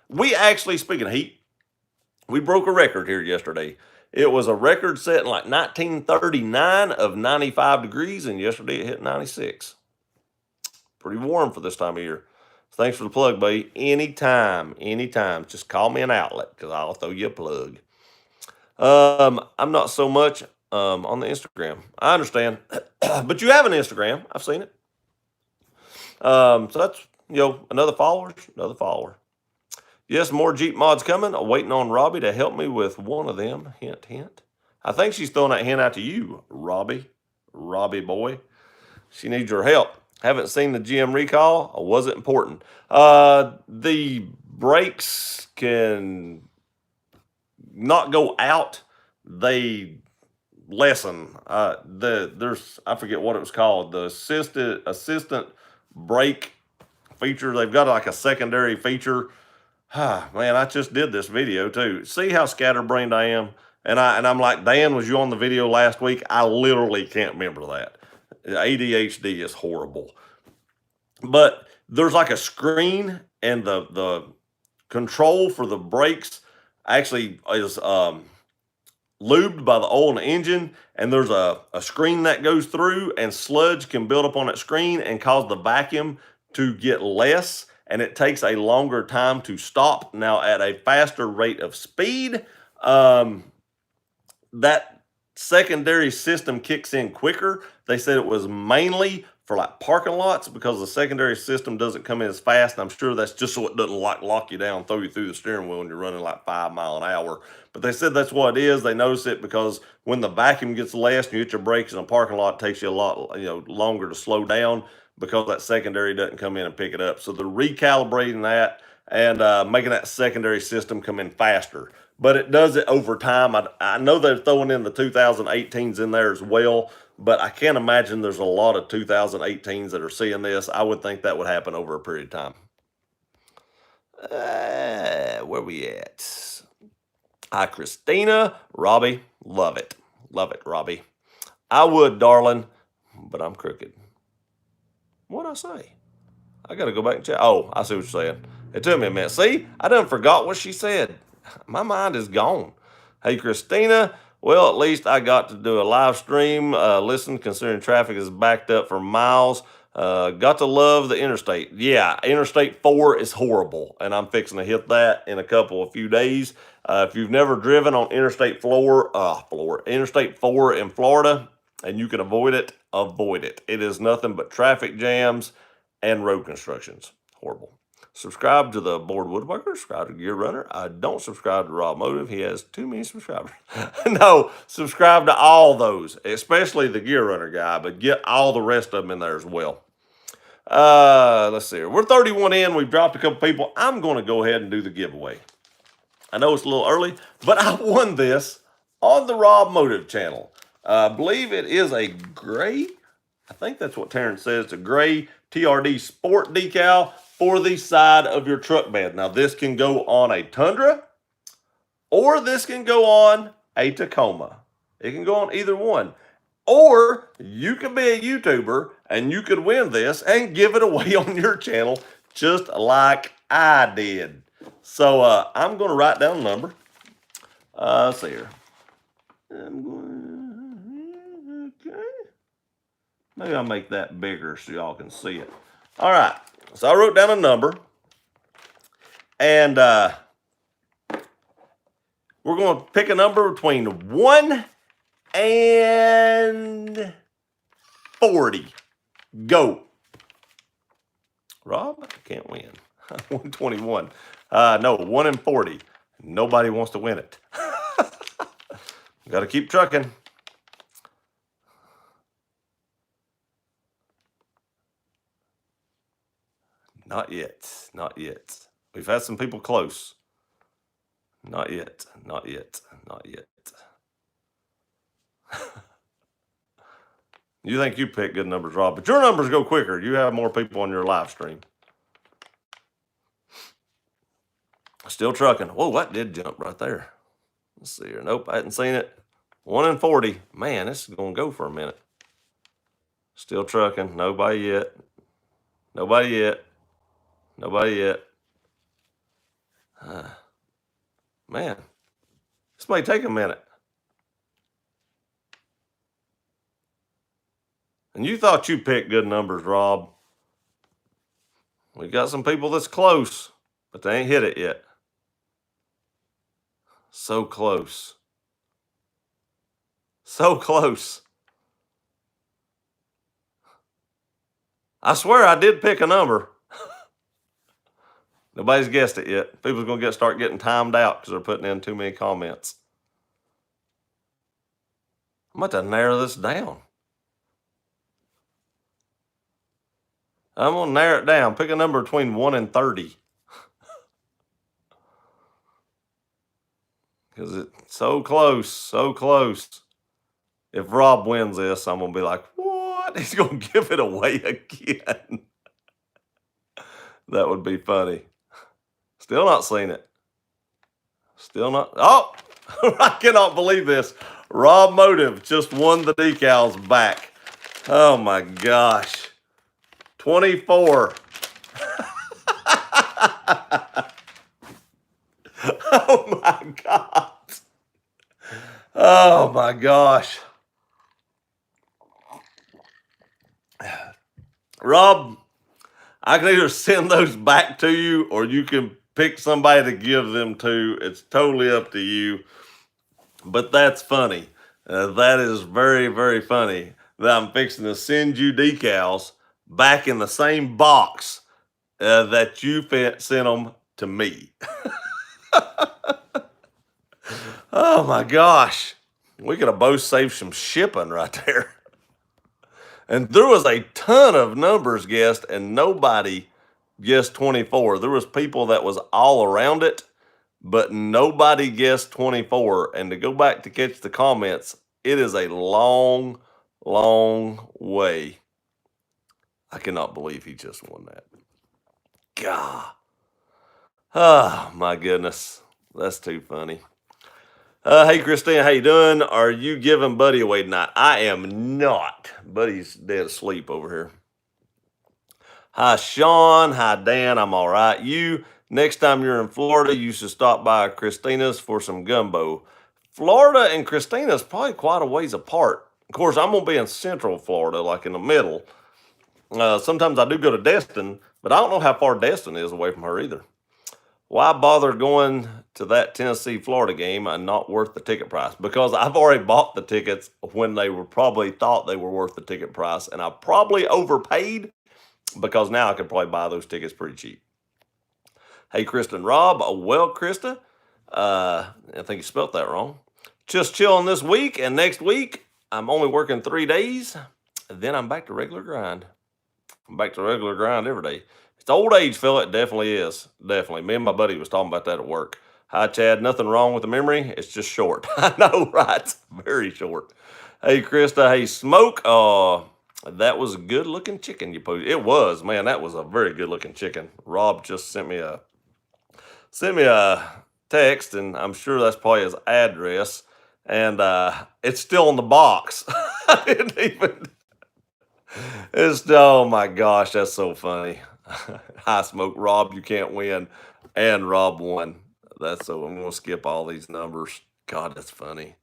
We actually, speaking of heat, we broke a record here yesterday. It was a record set in like 1939 of 95 degrees, and yesterday it hit 96. Pretty warm for this time of year. Thanks for the plug, buddy. Anytime. Just call me an outlet because I'll throw you a plug. I'm not so much on the Instagram. I understand. But you have an Instagram. I've seen it. So that's, another follower. Yes, more Jeep mods coming. I'm waiting on Robbie to help me with one of them. Hint, hint. I think she's throwing that hint out to you, Robbie boy. She needs your help. Haven't seen the GM recall. Or was it important? The brakes can not go out. They lessen. There's I forget what it was called. The assistant brake feature. They've got like a secondary feature. Man, I just did this video too. See how scatterbrained I am? And I'm like, Dan, was you on the video last week? I literally can't remember that. ADHD is horrible. But there's like a screen, and the control for the brakes actually is lubed by the oil in the engine, and there's a screen that goes through, and sludge can build up on that screen and cause the vacuum to get less, and it takes a longer time to stop. Now, at a faster rate of speed, that secondary system kicks in quicker. They said it was mainly for like parking lots because the secondary system doesn't come in as fast. And I'm sure that's just so it doesn't like lock you down, throw you through the steering wheel when you're running like 5 mile an hour. But they said that's what it is. They notice it because when the vacuum gets less and you hit your brakes in a parking lot, it takes you a lot, longer to slow down because that secondary doesn't come in and pick it up. So they're recalibrating that and making that secondary system come in faster. But it does it over time. I know they're throwing in the 2018s in there as well, but I can't imagine there's a lot of 2018s that are seeing this. I would think that would happen over a period of time. Where we at? Hi, Christina. Robbie, love it. Love it, Robbie. I would, darling, but I'm crooked. What'd I say? I got to go back and check. Oh, I see what you're saying. It took me a minute. See, I done forgot what she said. My mind is gone. Hey, Christina. Well, at least I got to do a live stream. Listen, considering traffic is backed up for miles. Got to love the interstate. Yeah, Interstate 4 is horrible, and I'm fixing to hit that in a few days. If you've never driven on Interstate 4 in Florida, and you can avoid it, avoid it. It is nothing but traffic jams and road constructions. Horrible. Subscribe to the Bored Woodworker. Subscribe to Gear Runner. I don't subscribe to Rob Motive. He has too many subscribers. No, subscribe to all those, especially the Gear Runner guy, but get all the rest of them in there as well. Let's see here. We're 31 in. We've dropped a couple people. I'm going to go ahead and do the giveaway. I know it's a little early, but I won this on the Rob Motive channel. I believe it is a gray. I think that's what Terrence says. It's a gray TRD Sport decal for the side of your truck bed. Now, this can go on a Tundra or this can go on a Tacoma. It can go on either one. Or you could be a YouTuber and you could win this and give it away on your channel just like I did. So I'm going to write down the number. Let's see here. Maybe I'll make that bigger so y'all can see it. All right. So I wrote down a number. And we're going to pick a number between 1 and 40. Go. Rob, I can't win. 121. No, 1 and 40. Nobody wants to win it. Got to keep trucking. Not yet. Not yet. We've had some people close. Not yet. Not yet. Not yet. You think you pick good numbers, Rob, but your numbers go quicker. You have more people on your live stream. Still trucking. Whoa, that did jump right there. Let's see here. Nope, I hadn't seen it. 1 and 40. Man, this is going to go for a minute. Still trucking. Nobody yet. Nobody yet. Nobody yet. Man, this may take a minute. And you thought you picked good numbers, Rob. We got some people that's close, but they ain't hit it yet. So close. So close. I swear I did pick a number. Nobody's guessed it yet. People's going to start getting timed out because they're putting in too many comments. I'm about to narrow this down. I'm going to narrow it down. Pick a number between 1 and 30. Because it's so close, so close. If Rob wins this, I'm going to be like, what? He's going to give it away again. That would be funny. Still not seen it. Still not. Oh, I cannot believe this. Rob Motive just won the decals back. Oh my gosh. 24. Oh my God. Oh my gosh. Rob, I can either send those back to you or you can pick somebody to give them to. It's totally up to you. But that's funny. That is very, very funny. that I'm fixing to send you decals back in the same box that you sent them to me. Oh my gosh. We could have both saved some shipping right there. And there was a ton of numbers guessed, and nobody guessed 24. There was people that was all around it, but nobody guessed 24. And to go back to catch the comments, it is a long, long way. I cannot believe he just won that. God. Oh my goodness. That's too funny. Hey Christina, how you doing? Are you giving Buddy away tonight? I am not. Buddy's dead asleep over here. Hi Sean. Hi Dan. I'm all right. You, next time you're in Florida, you should stop by Christina's for some gumbo. Florida and Christina's probably quite a ways apart. Of course, I'm gonna be in Central Florida, like in the middle. Sometimes I do go to Destin, but I don't know how far Destin is away from her either. Why bother going to that Tennessee Florida game and not worth the ticket price? Because I've already bought the tickets when they were probably thought they were worth the ticket price, and I probably overpaid because now I could probably buy those tickets pretty cheap. Hey, Krista and Rob. Well, Krista, I think you spelt that wrong. Just chilling this week, and next week I'm only working 3 days, and then I'm back to regular grind. I'm back to regular grind every day. It's old age, fella. It definitely is. Definitely. Me and my buddy was talking about that at work. Hi, Chad. Nothing wrong with the memory. It's just short. I know, right? Very short. Hey, Krista. Hey, Smoke. That was a good-looking chicken you posted. It was, man. That was a very good-looking chicken. Rob just sent me a text, and I'm sure that's probably his address. And it's still in the box. I didn't even. Oh my gosh, that's so funny. High Smoke, Rob, you can't win, and Rob won. That's so. I'm gonna skip all these numbers. God, that's funny.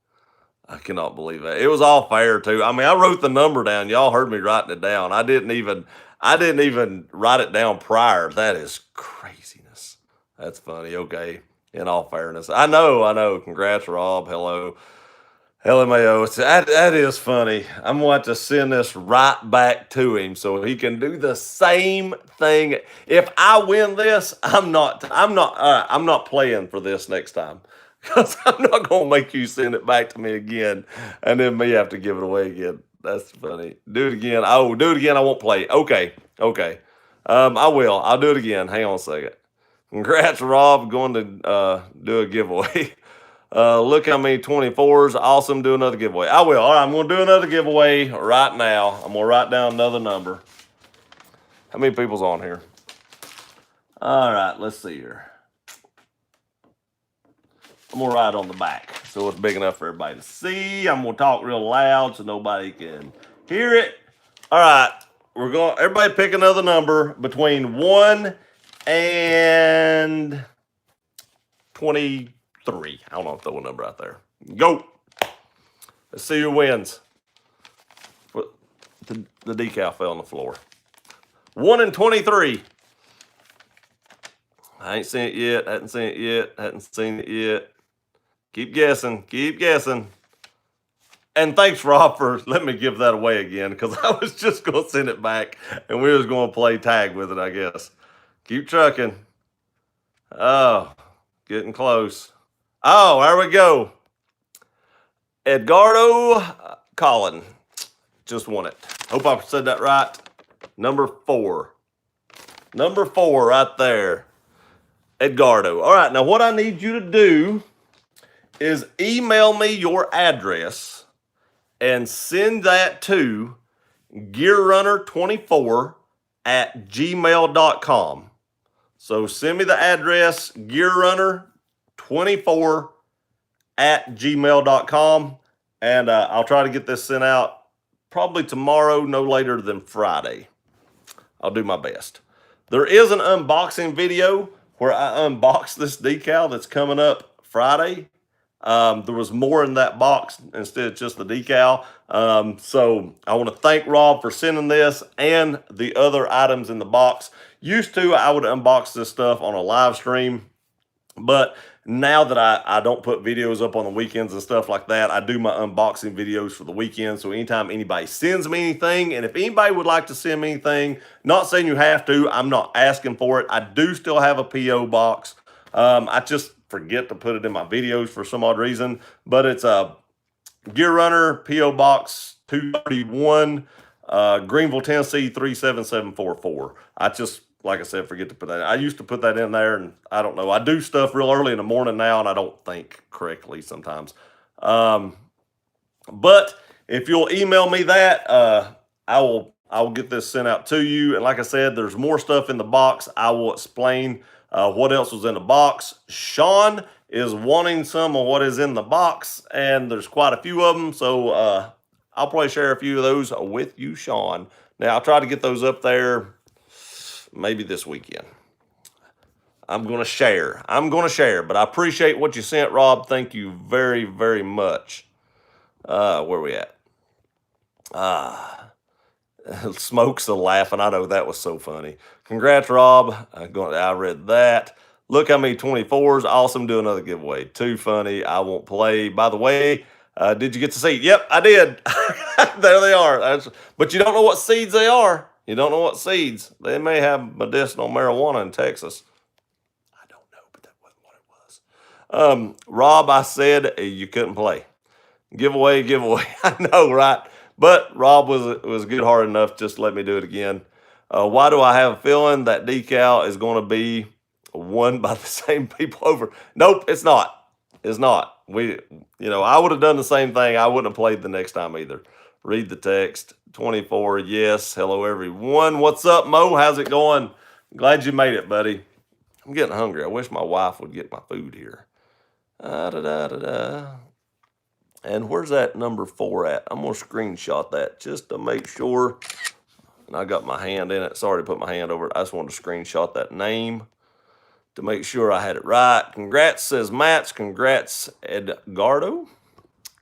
I cannot believe that. It was all fair too. I mean, I wrote the number down. Y'all heard me writing it down. I didn't even write it down prior. That is craziness. That's funny. Okay, in all fairness, I know. Congrats, Rob. Hello. LMAO, that is funny. I'm going to have to send this right back to him so he can do the same thing. If I win this, I'm not playing for this next time because I'm not going to make you send it back to me again and then me have to give it away again. That's funny. Do it again. Oh, do it again. I won't play. Okay. I will. I'll do it again. Hang on a second. Congrats, Rob, going to do a giveaway. Look how many 24s. Awesome. Do another giveaway. I will. All right, I'm going to do another giveaway right now. I'm going to write down another number. How many people's on here? All right, let's see here. I'm going to write on the back so it's big enough for everybody to see. I'm going to talk real loud so nobody can hear it. All right, everybody pick another number between 1 and 23. I don't know if throw a number out there. Go. Let's see who wins. The decal fell on the floor. 1 and 23. I ain't seen it yet. Hadn't seen it yet. Keep guessing. And thanks, Rob, for letting me give that away again because I was just going to send it back and we was going to play tag with it, I guess. Keep trucking. Oh, getting close. Oh, there we go. Edgardo Collin just won it. Hope I said that right. Number 4. Number 4 right there. Edgardo. All right, now what I need you to do is email me your address and send that to gearrunner24@gmail.com. So send me the address, gearrunner24@gmail.com, and I'll try to get this sent out probably tomorrow, no later than Friday. I'll do my best. There is an unboxing video where I unboxed this decal that's coming up Friday. There was more in that box instead of just the decal. So I want to thank Rob for sending this and the other items in the box. Used to, I would unbox this stuff on a live stream, but Now that I don't put videos up on the weekends and stuff like that, I do my unboxing videos for the weekend. So anytime anybody sends me anything, and if anybody would like to send me anything, not saying you have to, I'm not asking for it. I do still have a P.O. box. I just forget to put it in my videos for some odd reason, but it's a Gear Runner P.O. Box 231, Greenville, Tennessee 37744. I just, like I said, forget to put that in. I used to put that in there, and I don't know. I do stuff real early in the morning now, and I don't think correctly sometimes. But if you'll email me that, I will get this sent out to you. And like I said, there's more stuff in the box. I will explain what else was in the box. Sean is wanting some of what is in the box, and there's quite a few of them. So I'll probably share a few of those with you, Sean. Now, I'll try to get those up there maybe this weekend. I'm going to share. But I appreciate what you sent, Rob. Thank you very, very much. Where we at? Smokes a laughing. I know that was so funny. Congrats, Rob. I read that. Look how many 24s. Awesome. Do another giveaway. Too funny. I won't play. By the way, did you get the seed? Yep, I did. There they are. But you don't know what seeds they are. You don't know what seeds. They may have medicinal marijuana in Texas. I don't know, but that wasn't what it was. Rob, I said you couldn't play. Giveaway. I know, right? But Rob was good hard enough just to let me do it again. Why do I have a feeling that decal is going to be won by the same people over? Nope, it's not. It's not. I would have done the same thing. I wouldn't have played the next time either. Read the text. 24. Yes. Hello, everyone. What's up, Mo? How's it going? Glad you made it, buddy. I'm getting hungry. I wish my wife would get my food here. And where's that number 4 at? I'm going to screenshot that just to make sure. And I got my hand in it. Sorry to put my hand over it. I just wanted to screenshot that name to make sure I had it right. Congrats, says Mats. Congrats, Edgardo.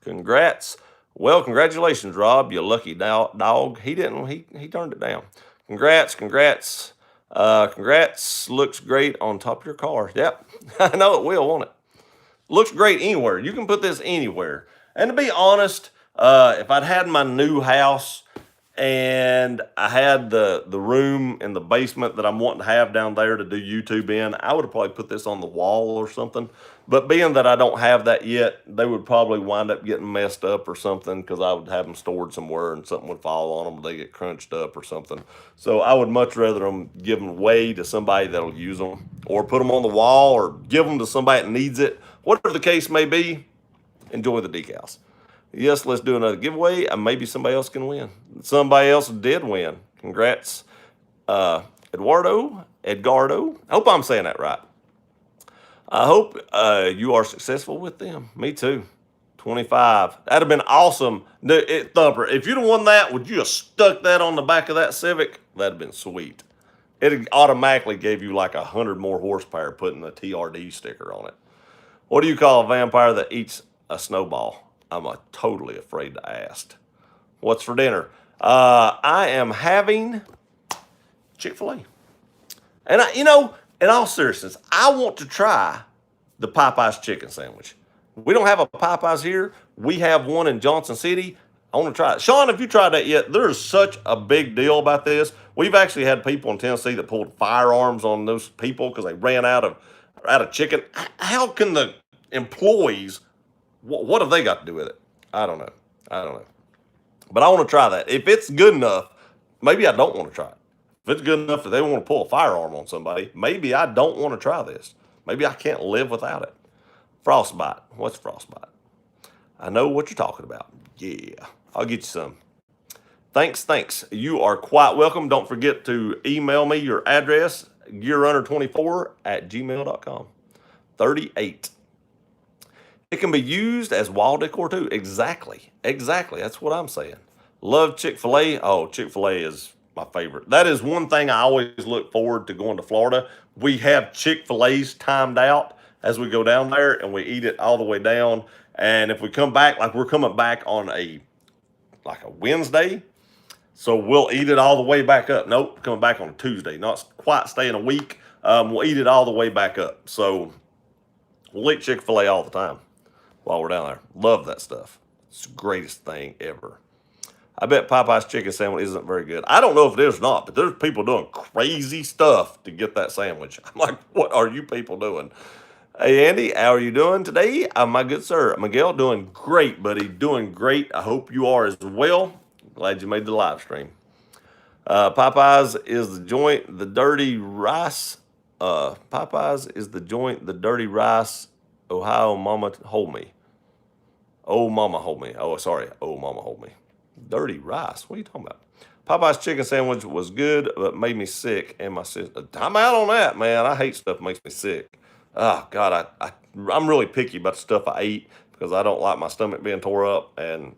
Congrats. Well, congratulations, Rob. You lucky dog. He didn't. He turned it down. Congrats. Congrats. Looks great on top of your car. Yep. I know it will, won't it? Looks great anywhere. You can put this anywhere. And to be honest, if I'd had my new house and I had the room in the basement that I'm wanting to have down there to do YouTube in, I would have probably put this on the wall or something. But being that I don't have that yet, they would probably wind up getting messed up or something because I would have them stored somewhere and something would fall on them or they get crunched up or something. So I would much rather give them away to somebody that'll use them or put them on the wall or give them to somebody that needs it. Whatever the case may be, enjoy the decals. Yes, let's do another giveaway, and maybe somebody else can win. Somebody else did win. Congrats, Edgardo. I hope I'm saying that right. I hope you are successful with them. Me too. 25. That'd have been awesome. Thumper, if you'd have won that, would you have stuck that on the back of that Civic? That'd have been sweet. It automatically gave you like 100 more horsepower putting the TRD sticker on it. What do you call a vampire that eats a snowball? I'm totally afraid to ask. What's for dinner? I am having Chick-fil-A. And in all seriousness, I want to try the Popeyes chicken sandwich. We don't have a Popeyes here. We have one in Johnson City. I want to try it. Sean, have you tried that yet? There's such a big deal about this. We've actually had people in Tennessee that pulled firearms on those people because they ran out of chicken. How can the employees, what have they got to do with it? I don't know. But I want to try that. If it's good enough, maybe I don't want to try it. If it's good enough that they want to pull a firearm on somebody, maybe I don't want to try this. Maybe I can't live without it. Frostbite. What's frostbite? I know what you're talking about. Yeah, I'll get you some. Thanks. You are quite welcome. Don't forget to email me your address, gearrunner24@gmail.com. 38. It can be used as wall decor too. Exactly. That's what I'm saying. Love Chick-fil-A. Oh, Chick-fil-A is my favorite. That is one thing I always look forward to going to Florida. We have Chick-fil-A's timed out as we go down there, and we eat it all the way down. And if we come back, like we're coming back on a Wednesday, so we'll eat it all the way back up. Nope, coming back on a Tuesday. Not quite staying a week. We'll eat it all the way back up. So We'll eat Chick-fil-A all the time while we're down there. Love that stuff. It's the greatest thing ever. I bet Popeye's chicken sandwich isn't very good. I don't know if it is or not, but there's people doing crazy stuff to get that sandwich. I'm like, what are you people doing? Hey, Andy, how are you doing today? My good sir. Miguel, doing great, buddy. Doing great. I hope you are as well. Glad you made the live stream. Popeyes is the joint, the dirty rice. Popeyes is the joint, the dirty rice. Ohio mama hold me. Oh, mama hold me. Oh, sorry. Oh, mama hold me. Dirty rice. What are you talking about? Popeye's chicken sandwich was good, but made me sick. And my sister, I'm out on that, man. I hate stuff that makes me sick. Oh God, I'm really picky about the stuff I eat because I don't like my stomach being tore up. And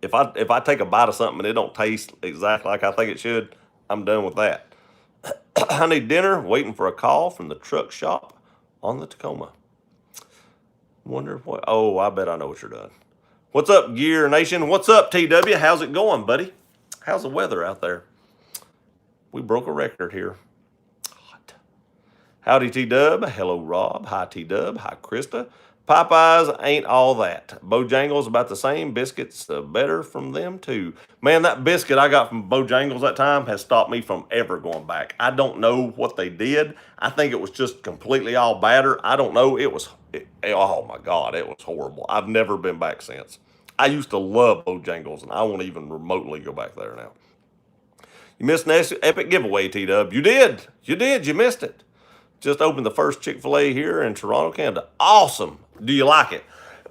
if I take a bite of something and it don't taste exactly like I think it should, I'm done with that. I need dinner. Waiting for a call from the truck shop on the Tacoma. Wonder what? Oh, I bet I know what you're doing. What's up, Gear Nation? What's up, TW? How's it going, buddy? How's the weather out there? We broke a record here. Hot. Howdy, T-Dub. Hello, Rob. Hi, T-Dub. Hi, Krista. Popeyes ain't all that. Bojangles about the same. Biscuits better from them, too. Man, that biscuit I got from Bojangles that time has stopped me from ever going back. I don't know what they did. I think it was just completely all batter. I don't know. Oh, my God, it was horrible. I've never been back since. I used to love Bojangles, and I won't even remotely go back there now. You missed an epic giveaway, T-Dub. You did. You did. You missed it. Just opened the first Chick-fil-A here in Toronto, Canada. Awesome. Do you like it?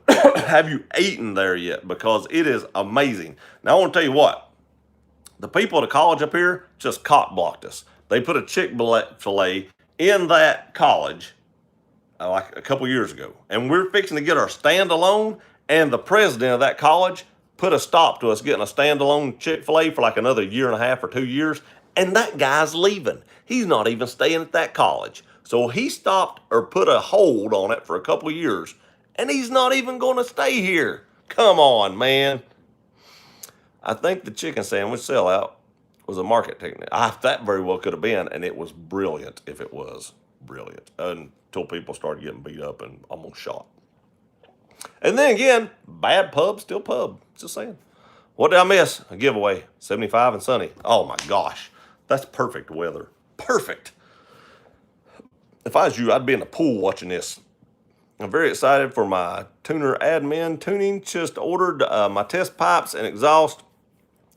Have you eaten there yet? Because it is amazing. Now, I want to tell you what. The people at the college up here just cock blocked us. They put a Chick-fil-A in that college like a couple years ago. And we're fixing to get our standalone, and the president of that college put a stop to us getting a standalone Chick-fil-A for like another year and a half or 2 years. And that guy's leaving. He's not even staying at that college. So he stopped or put a hold on it for a couple of years, and he's not even going to stay here. Come on, man. I think the chicken sandwich sellout was a market technique. That very well could have been, and it was brilliant if it was brilliant until people started getting beat up and almost shot. And then again, bad pub, still pub. Just saying. What did I miss? A giveaway. 75 and sunny. Oh my gosh. That's perfect weather. Perfect. If I was you, I'd be in the pool watching this. I'm very excited for my tuner admin tuning. Just ordered my test pipes and exhaust,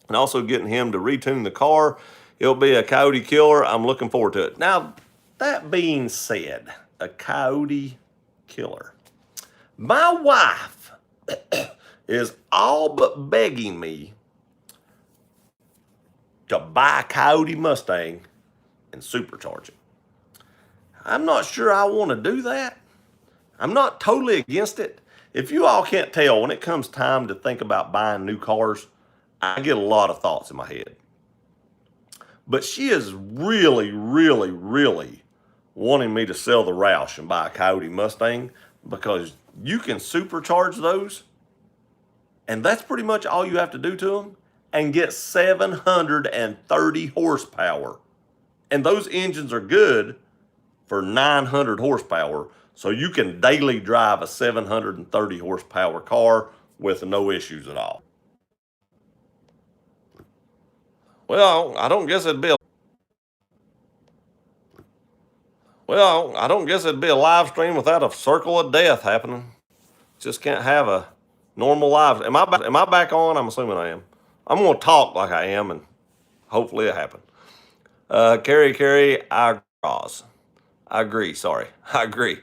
and also getting him to retune the car. It'll be a Coyote Killer. I'm looking forward to it. Now, that being said, a Coyote Killer. My wife is all but begging me to buy a Coyote Mustang and supercharge it. I'm not sure I want to do that. I'm not totally against it. If you all can't tell, when it comes time to think about buying new cars, I get a lot of thoughts in my head. But she is really, really, really wanting me to sell the Roush and buy a Coyote Mustang because you can supercharge those, and that's pretty much all you have to do to them, and get 730 horsepower. And those engines are good for 900 horsepower, so you can daily drive a 730 horsepower car with no issues at all. Well, I don't guess it'd be a live stream without a circle of death happening. Just can't have a normal live. Am I back on? I'm assuming I am. I'm gonna talk like I am, and hopefully it happens. Carrie, I agree. Sorry, I agree.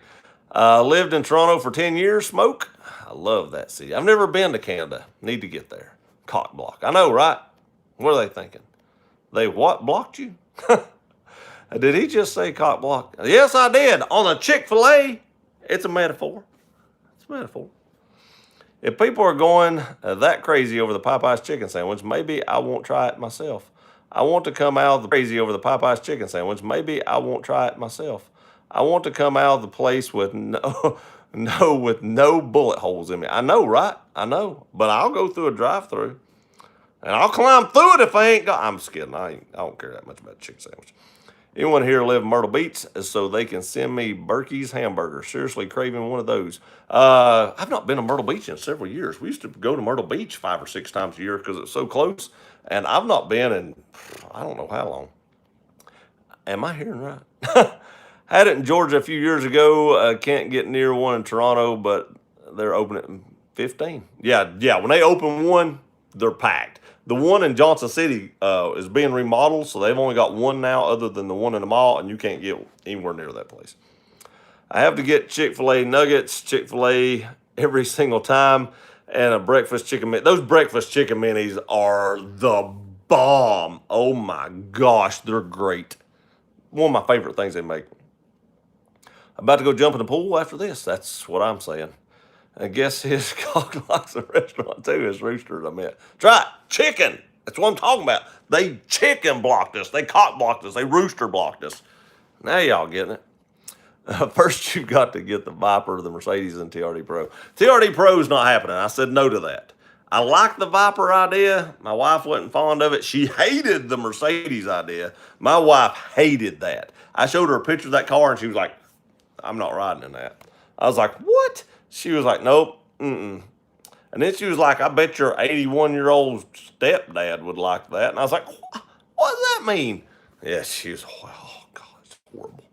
Lived in Toronto for 10 years. Smoke. I love that city. I've never been to Canada. Need to get there. Cock block. I know, right? What are they thinking? They what blocked you? Did he just say cock block? Yes, I did. On a Chick-fil-A. It's a metaphor. It's a metaphor. If people are going that crazy over the Popeyes chicken sandwich, maybe I won't try it myself. I want to come out of the crazy over the Popeyes chicken sandwich. Maybe I won't try it myself. I want to come out of the place with no bullet holes in me. I know, right? I know. But I'll go through a drive-through. And I'll climb through it if I ain't got. I'm just kidding. I don't care that much about the chicken sandwich. Anyone here live in Myrtle Beach so they can send me Berkey's hamburger? Seriously craving one of those. I've not been to Myrtle Beach in several years. We used to go to Myrtle Beach 5 or 6 times a year because it's so close. And I've not been in, I don't know how long. Am I hearing right? Had it in Georgia a few years ago. Can't get near one in Toronto, but they're opening in 15. Yeah. When they open one, they're packed. The one in Johnson City is being remodeled, so they've only got one now other than the one in the mall, and you can't get anywhere near that place. I have to get Chick-fil-A nuggets, Chick-fil-A every single time, and a breakfast chicken mini. Those breakfast chicken minis are the bomb. Oh my gosh, they're great. One of my favorite things they make. About to go jump in the pool after this. That's what I'm saying. I guess his cock likes a restaurant too, his roosters, I meant. Try it. Chicken. That's what I'm talking about. They chicken blocked us. They cock blocked us. They rooster blocked us. Now y'all getting it. First, you've got to get the Viper, the Mercedes, and TRD Pro. TRD Pro is not happening. I said no to that. I like the Viper idea. My wife wasn't fond of it. She hated the Mercedes idea. My wife hated that. I showed her a picture of that car, and she was like, I'm not riding in that. I was like, what? She was like, nope, And then she was like, I bet your 81-year-old stepdad would like that. And I was like, what does that mean? Yeah, she was, oh, God, it's horrible.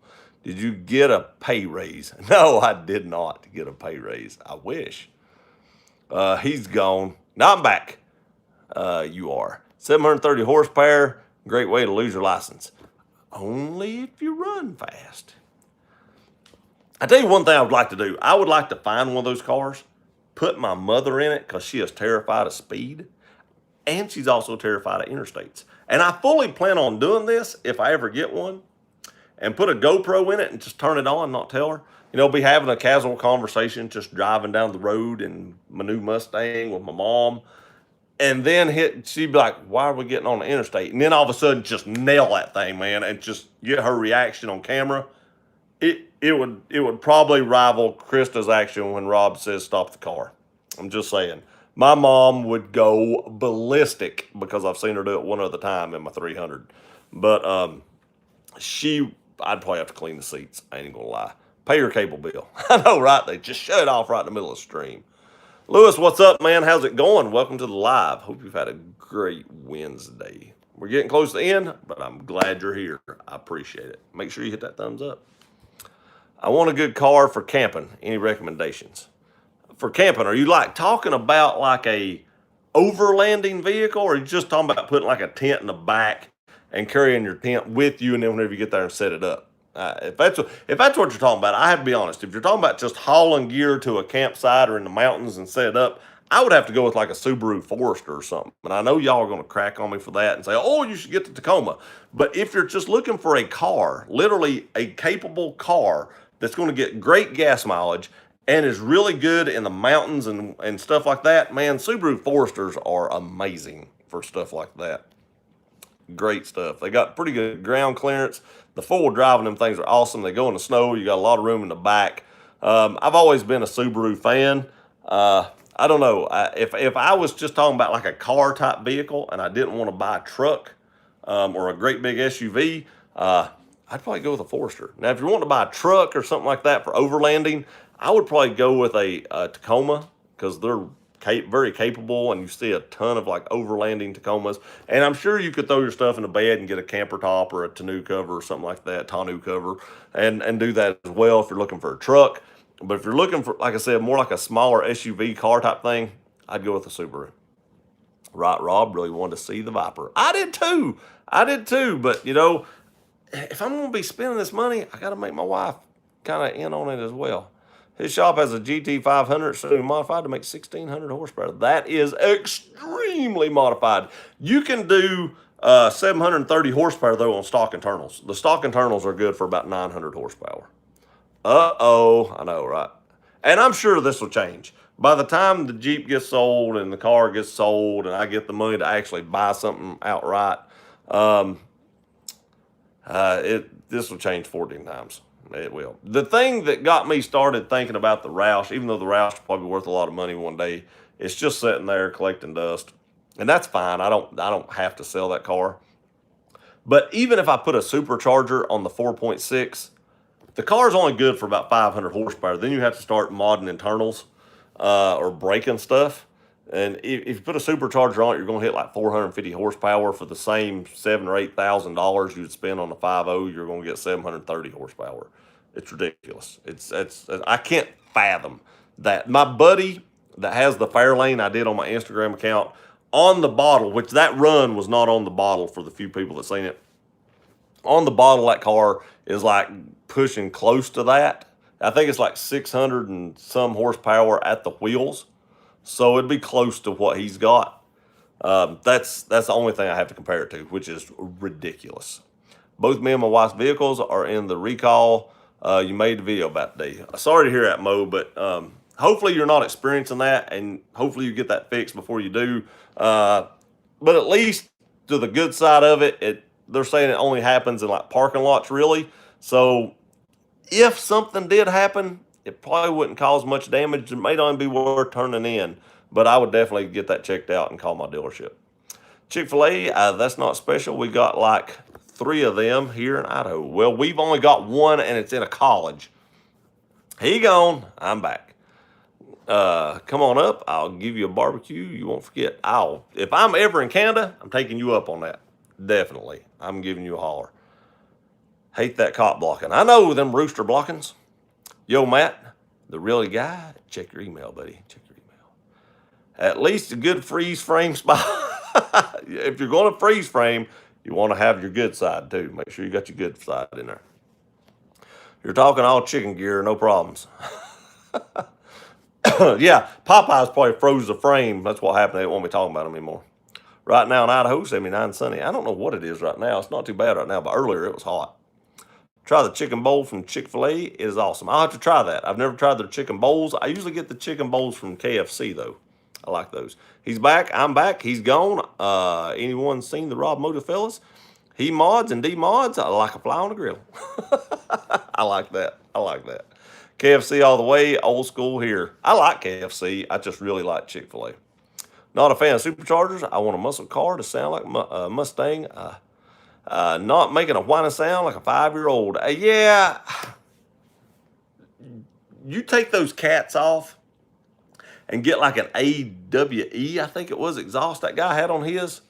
Did you get a pay raise? No, I did not get a pay raise. I wish. He's gone. Now I'm back. You are. 730 horsepower, great way to lose your license. Only if you run fast. I tell you one thing I would like to do. I would like to find one of those cars, put my mother in it because she is terrified of speed, and she's also terrified of interstates. And I fully plan on doing this if I ever get one, and put a GoPro in it and just turn it on and not tell her. You know, be having a casual conversation, just driving down the road in my new Mustang with my mom. And then she'd be like, why are we getting on the interstate? And then all of a sudden just nail that thing, man, and just get her reaction on camera. It would probably rival Krista's action when Rob says stop the car. I'm just saying. My mom would go ballistic because I've seen her do it one other time in my 300. But I'd probably have to clean the seats. I ain't gonna lie. Pay your cable bill. I know, right? They just shut it off right in the middle of the stream. Lewis, what's up, man? How's it going? Welcome to the live. Hope you've had a great Wednesday. We're getting close to the end, but I'm glad you're here. I appreciate it. Make sure you hit that thumbs up. I want a good car for camping. Any recommendations? For camping, are you like talking about like a overlanding vehicle, or are you just talking about putting like a tent in the back and carrying your tent with you, and then whenever you get there and set it up? If that's what you're talking about, I have to be honest. If you're talking about just hauling gear to a campsite or in the mountains and set it up, I would have to go with like a Subaru Forester or something. And I know y'all are going to crack on me for that and say, oh, you should get the Tacoma. But if you're just looking for a car, literally a capable car that's going to get great gas mileage and is really good in the mountains and stuff like that, man, Subaru Foresters are amazing for stuff like that. Great stuff. They got pretty good ground clearance. The four-wheel drive on them things are awesome. They go in the snow. You got a lot of room in the back. I've always been a Subaru fan. I don't know. If I was just talking about like a car type vehicle and I didn't want to buy a truck or a great big SUV, I'd probably go with a Forester. Now, if you want to buy a truck or something like that for overlanding, I would probably go with a Tacoma because they're very capable, and you see a ton of like overlanding Tacomas. And I'm sure you could throw your stuff in the bed and get a camper top or a tonneau cover or something like that, tonneau cover, and do that as well if you're looking for a truck. But if you're looking for, like I said, more like a smaller SUV car type thing, I'd go with a Subaru. Right, Rob really wanted to see the Viper. I did too. But, you know, if I'm going to be spending this money, I got to make my wife kind of in on it as well. His shop has a GT500 so modified to make 1,600 horsepower. That is extremely modified. You can do 730 horsepower, though, on stock internals. The stock internals are good for about 900 horsepower. Uh-oh. I know, right? And I'm sure this will change. By the time the Jeep gets sold and the car gets sold and I get the money to actually buy something outright, this will change 14 times. It will. The thing that got me started thinking about the Roush, even though the Roush will probably be worth a lot of money one day, it's just sitting there collecting dust. And that's fine. I don't have to sell that car. But even if I put a supercharger on the 4.6, the car's only good for about 500 horsepower. Then you have to start modding internals or braking stuff. And if you put a supercharger on it, you're going to hit like 450 horsepower for the same $7,000 or $8,000 you'd spend on a 5.0. You're going to get 730 horsepower. It's ridiculous. It's I can't fathom that. My buddy that has the Fairlane I did on my Instagram account, on the bottle, which that run was not on the bottle for the few people that seen it. On the bottle, that car is like pushing close to that. I think it's like 600 and some horsepower at the wheels. So it'd be close to what he's got. That's the only thing I have to compare it to, which is ridiculous. Both me and my wife's vehicles are in the recall. You made the video about today. Sorry to hear that, Mo, but hopefully you're not experiencing that, and hopefully you get that fixed before you do. But at least to the good side of it, they're saying it only happens in like parking lots, really. So if something did happen, it probably wouldn't cause much damage. It may not be worth turning in, but I would definitely get that checked out and call my dealership. Chick-fil-A, that's not special. We got like 3 of them here in Idaho. Well, we've only got one, and it's in a college. He gone. I'm back. Come on up. I'll give you a barbecue. You won't forget. If I'm ever in Canada, I'm taking you up on that. Definitely. I'm giving you a holler. Hate that cop blocking. I know them rooster blockings. Yo, Matt, the really guy, check your email, buddy. Check your email. At least a good freeze frame spot. If you're going to freeze frame, you want to have your good side too. Make sure you got your good side in there. You're talking all chicken gear, no problems. Yeah, Popeyes probably froze the frame. That's what happened. They won't be talking about them anymore. Right now in Idaho, 79 sunny. I don't know what it is right now. It's not too bad right now, but earlier it was hot. Try the chicken bowl from Chick-fil-A. It is awesome. I'll have to try that. I've never tried their chicken bowls. I usually get the chicken bowls from KFC, though. I like those. He's back. I'm back. He's gone. Anyone seen the Rob Motive fellas? He mods and demods like a fly on the grill. I like that. I like that. KFC all the way. Old school here. I like KFC. I just really like Chick-fil-A. Not a fan of superchargers. I want a muscle car to sound like a Mustang. Not making a whining sound like a 5-year-old. Yeah, you take those cats off and get like an AWE, I think it was, exhaust that guy had on his.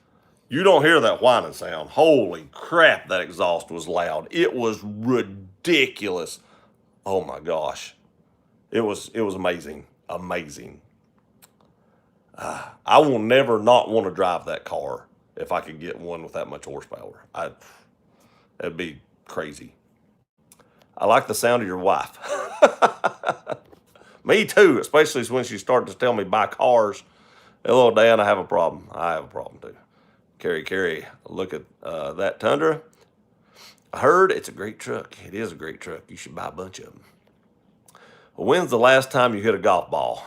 You don't hear that whining sound. Holy crap, that exhaust was loud. It was ridiculous. Oh my gosh. It was amazing. Amazing. I will never not want to drive that car if I could get one with that much horsepower. That'd be crazy. I like the sound of your wife. Me too, especially when she started to tell me buy cars. Hey, little Dan, I have a problem. I have a problem too. Carrie, look at that Tundra. I heard it's a great truck. It is a great truck. You should buy a bunch of them. Well, when's the last time you hit a golf ball?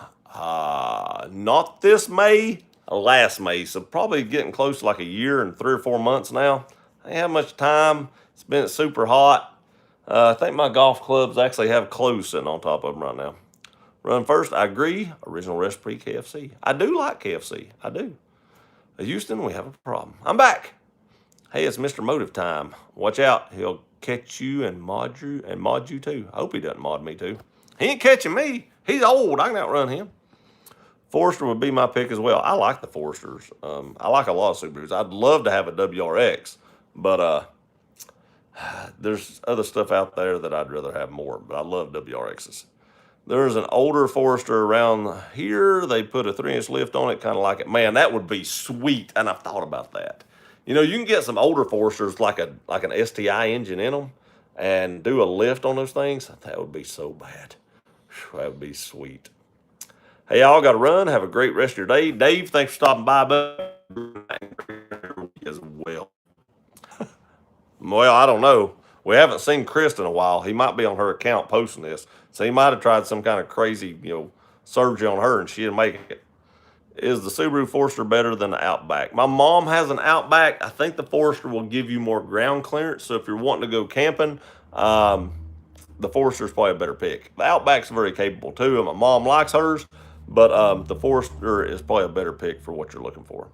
Not this May, last May. So probably getting close to like a year and 3 or 4 months now. I ain't had much time. It's been super hot. I think my golf clubs actually have clothes sitting on top of them right now. Run first, I agree. Original recipe KFC. I do like KFC. I do. Houston, we have a problem. I'm back. Hey, it's Mr. Motive time. Watch out. He'll catch you and mod you too. I hope he doesn't mod me too. He ain't catching me. He's old. I can outrun him. Forester would be my pick as well. I like the Foresters. I like a lot of Subarus. I'd love to have a WRX, but there's other stuff out there that I'd rather have more, but I love WRXs. There's an older Forester around here. They put a 3-inch lift on it, kind of like it. Man, that would be sweet, and I've thought about that. You know, you can get some older Foresters like an STI engine in them and do a lift on those things. That would be so bad. Whew, that would be sweet. Hey, y'all got to run. Have a great rest of your day. Dave, thanks for stopping by as well. Well, I don't know. We haven't seen Chris in a while. He might be on her account posting this. So he might have tried some kind of crazy, surgery on her and she didn't make it. Is the Subaru Forester better than the Outback? My mom has an Outback. I think the Forester will give you more ground clearance. So if you're wanting to go camping, the Forester is probably a better pick. The Outback's very capable too, and my mom likes hers, but the Forester is probably a better pick for what you're looking for.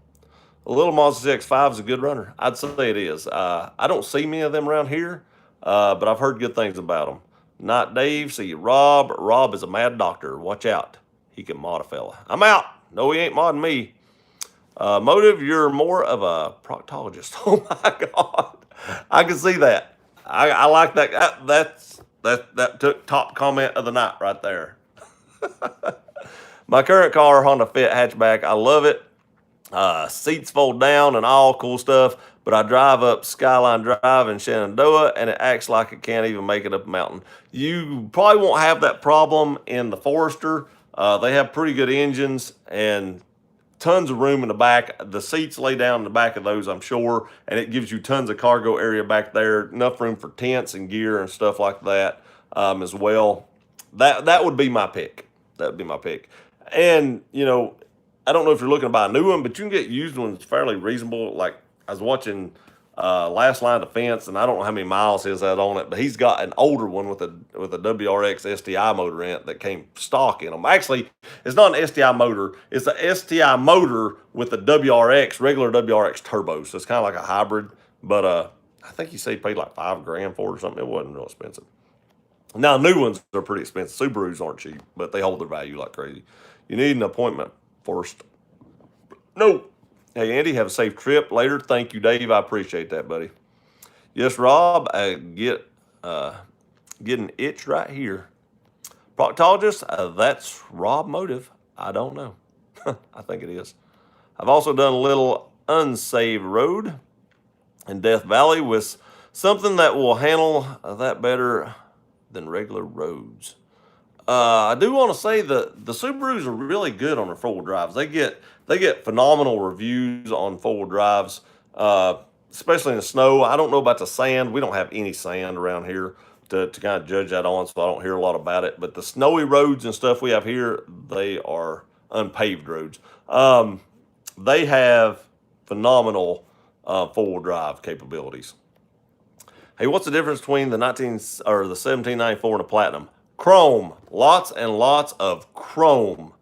A little Mazda CX-5 is a good runner. I'd say it is. I don't see many of them around here, but I've heard good things about them. Not Dave. See you, Rob. Rob is a mad doctor. Watch out. He can mod a fella. I'm out. No, he ain't modding me. Motive, you're more of a proctologist. Oh my God. I can see that. I like that. That took top comment of the night right there. My current car, Honda Fit hatchback, I love it. Seats fold down and all cool stuff, but I drive up Skyline Drive in Shenandoah and it acts like it can't even make it up a mountain. You probably won't have that problem in the Forester. They have pretty good engines and tons of room in the back. The seats lay down in the back of those, I'm sure, and it gives you tons of cargo area back there, enough room for tents and gear and stuff like that as well. That would be my pick. That would be my pick. And, I don't know if you're looking to buy a new one, but you can get used ones fairly reasonable. Like I was watching Last Line of Defense, and I don't know how many miles his had on it, but he's got an older one with a WRX STI motor in it that came stock in them. Actually, it's not an STI motor; it's a STI motor with a WRX, regular WRX turbo. So it's kind of like a hybrid. But I think he said he paid like $5,000 for it or something. It wasn't real expensive. Now new ones are pretty expensive. Subarus aren't cheap, but they hold their value like crazy. You need an appointment first. No. Hey, Andy, have a safe trip later. Thank you, Dave. I appreciate that, buddy. Yes, Rob, I get an itch right here. Proctologist, that's Rob Motive. I don't know. I think it is. I've also done a little unsaved road in Death Valley with something that will handle that better than regular roads. I do want to say the Subarus are really good on their four-wheel drives. They get phenomenal reviews on four-wheel drives, especially in the snow. I don't know about the sand. We don't have any sand around here to kind of judge that on, so I don't hear a lot about it. But the snowy roads and stuff we have here, they are unpaved roads. They have phenomenal four-wheel drive capabilities. Hey, what's the difference between the 1794 and the Platinum? Chrome, lots and lots of chrome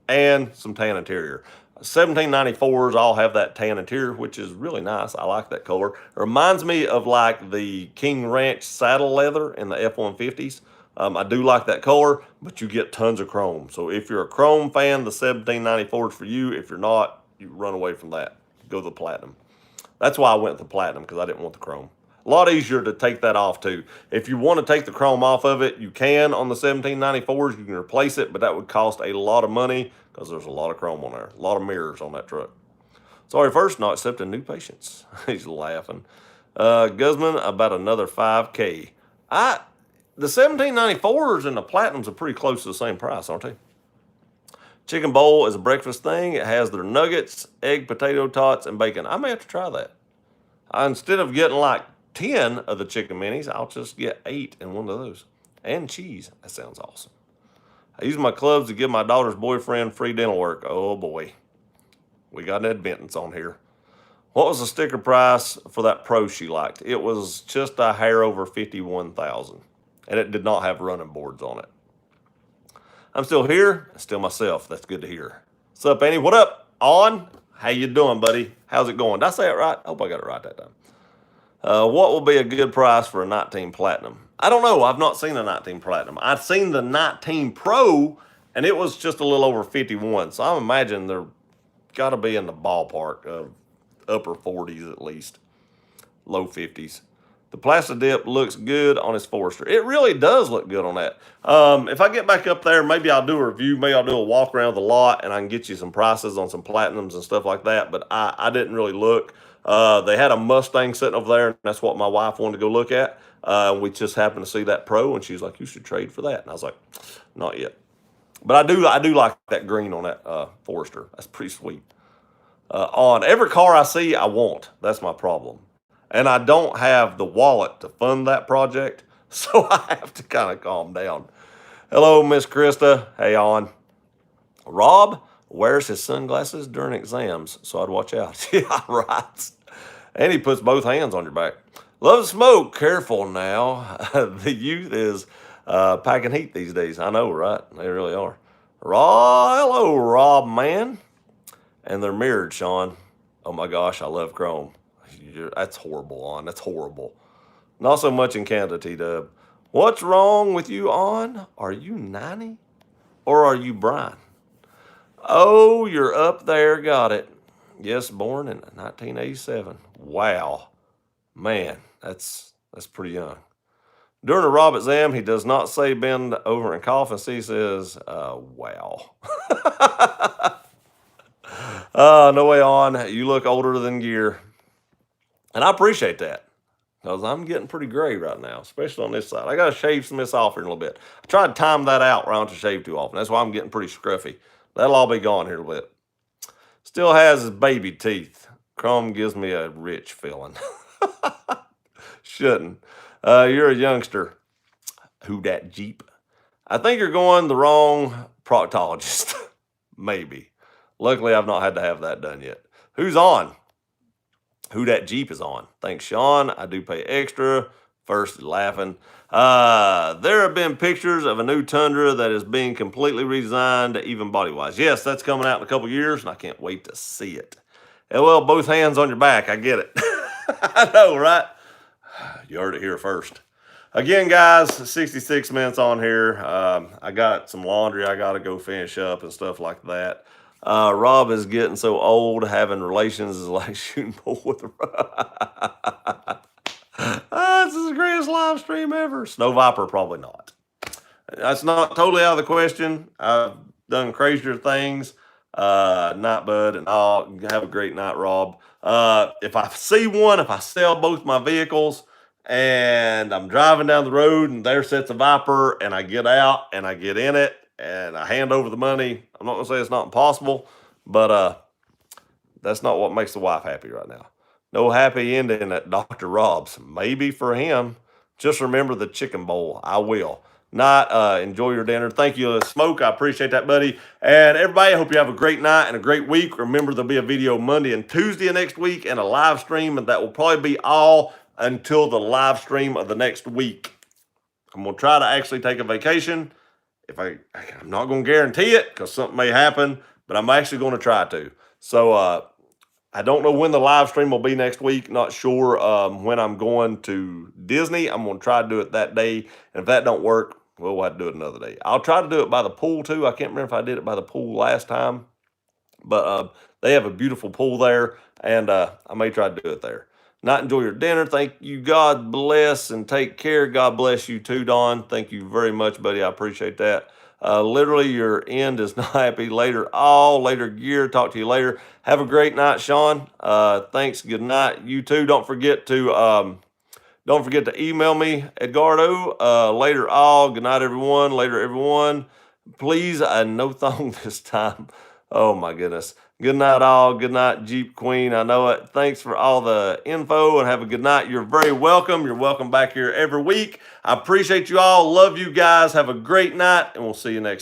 and some tan interior. 1794s all have that tan interior, which is really nice. I like that color. It reminds me of like the King Ranch saddle leather in the F-150s. I do like that color, but you get tons of chrome. So if you're a chrome fan, the 1794 is for you. If you're not, you run away from that. Go to the Platinum. That's why I went with the Platinum, because I didn't want the chrome. A lot easier to take that off too. If you want to take the chrome off of it, you can on the 1794s. You can replace it, but that would cost a lot of money because there's a lot of chrome on there. A lot of mirrors on that truck. Sorry, first, not accepting new patients. He's laughing. Guzman, about another 5K. The 1794s and the Platinums are pretty close to the same price, aren't they? Chicken bowl is a breakfast thing. It has their nuggets, egg, potato tots, and bacon. I may have to try that. Instead of getting like 10 of the chicken minis, I'll just get 8 in one of those. And cheese. That sounds awesome. I use my clubs to give my daughter's boyfriend free dental work. Oh boy. We got an admittance on here. What was the sticker price for that Pro she liked? It was just a hair over $51,000. And it did not have running boards on it. I'm still here. Still myself. That's good to hear. What's up, Annie? What up? On? How you doing, buddy? How's it going? Did I say it right? I hope I got it right that time. What will be a good price for a 19 Platinum? I don't know. I've not seen a 19 Platinum. I've seen the 19 Pro, and it was just a little over 51. So I imagine they're got to be in the ballpark of upper 40s at least, low 50s. The Plastic Dip looks good on his Forester. It really does look good on that. If I get back up there, maybe I'll do a review. Maybe I'll do a walk around the lot, and I can get you some prices on some Platinums and stuff like that. But I didn't really look. They had a Mustang sitting over there, and that's what my wife wanted to go look at. We just happened to see that Pro, and she's like, "You should trade for that." And I was like, "Not yet." But I do like that green on that Forester. That's pretty sweet. On every car I see, I want. That's my problem. And I don't have the wallet to fund that project, so I have to kind of calm down. Hello, Miss Krista. Hey, on. Rob wears his sunglasses during exams, so I'd watch out. Yeah, right. And he puts both hands on your back. Love smoke. Careful now. The youth is packing heat these days. I know, right? They really are. Hello, Rob, man. And they're mirrored, Sean. Oh my gosh, I love Chrome. That's horrible, On. That's horrible. Not so much in Canada, T-Dub. What's wrong with you, On? Are you 90? Or are you Brian? Oh, you're up there. Got it. Yes, born in 1987. Wow. Man, that's pretty young. During a Rob exam, he does not say bend over and cough, and C says, wow. No way, On. You look older than Gear. And I appreciate that, because I'm getting pretty gray right now, especially on this side. I got to shave some of this off here in a little bit. I tried to time that out where I don't have to shave too often. That's why I'm getting pretty scruffy. That'll all be gone here in a bit. Still has his baby teeth. Chrome gives me a rich feeling. Shouldn't. You're a youngster. Who dat Jeep? I think you're going the wrong proctologist. Maybe. Luckily, I've not had to have that done yet. Who's on? Who dat Jeep is on? Thanks, Sean. I do pay extra. First, laughing. There have been pictures of a new Tundra that is being completely redesigned, even body-wise. Yes, that's coming out in a couple years, and I can't wait to see it. Well, both hands on your back. I get it. I know, right? You heard it here first. Again, guys, 66 minutes on here. I got some laundry I got to go finish up and stuff like that. Rob is getting so old, having relations is like shooting pool with a this is the greatest live stream ever. Snow Viper, probably not. That's not totally out of the question. I've done crazier things. Night, bud, and all. Have a great night, Rob. If I see one, if I sell both my vehicles and I'm driving down the road and there sits a Viper and I get out and I get in it and I hand over the money, I'm not going to say it's not impossible, but that's not what makes the wife happy right now. No happy ending at Dr. Rob's. Maybe for him. Just remember the chicken bowl. I will. Not enjoy your dinner. Thank you, Smoke. I appreciate that, buddy. And everybody, I hope you have a great night and a great week. Remember, there'll be a video Monday and Tuesday of next week and a live stream, and that will probably be all until the live stream of the next week. I'm going to try to actually take a vacation. I'm not going to guarantee it because something may happen, but I'm actually going to try to. So, I don't know when the live stream will be next week. Not sure when I'm going to Disney. I'm going to try to do it that day. And if that don't work, we'll have to do it another day. I'll try to do it by the pool, too. I can't remember if I did it by the pool last time. But they have a beautiful pool there, and I may try to do it there. Not enjoy your dinner. Thank you. God bless and take care. God bless you, too, Don. Thank you very much, buddy. I appreciate that. Literally, your end is not happy. Later, later, Gear. Talk to you later. Have a great night, Sean. Thanks. Good night. You too. Don't forget to email me, Edgardo. Later, all. Good night, everyone. Later, everyone. Please, no thong this time. Oh my goodness. Good night, all. Good night, Jeep Queen. I know it. Thanks for all the info and have a good night. You're very welcome. You're welcome back here every week. I appreciate you all. Love you guys. Have a great night, and we'll see you next time.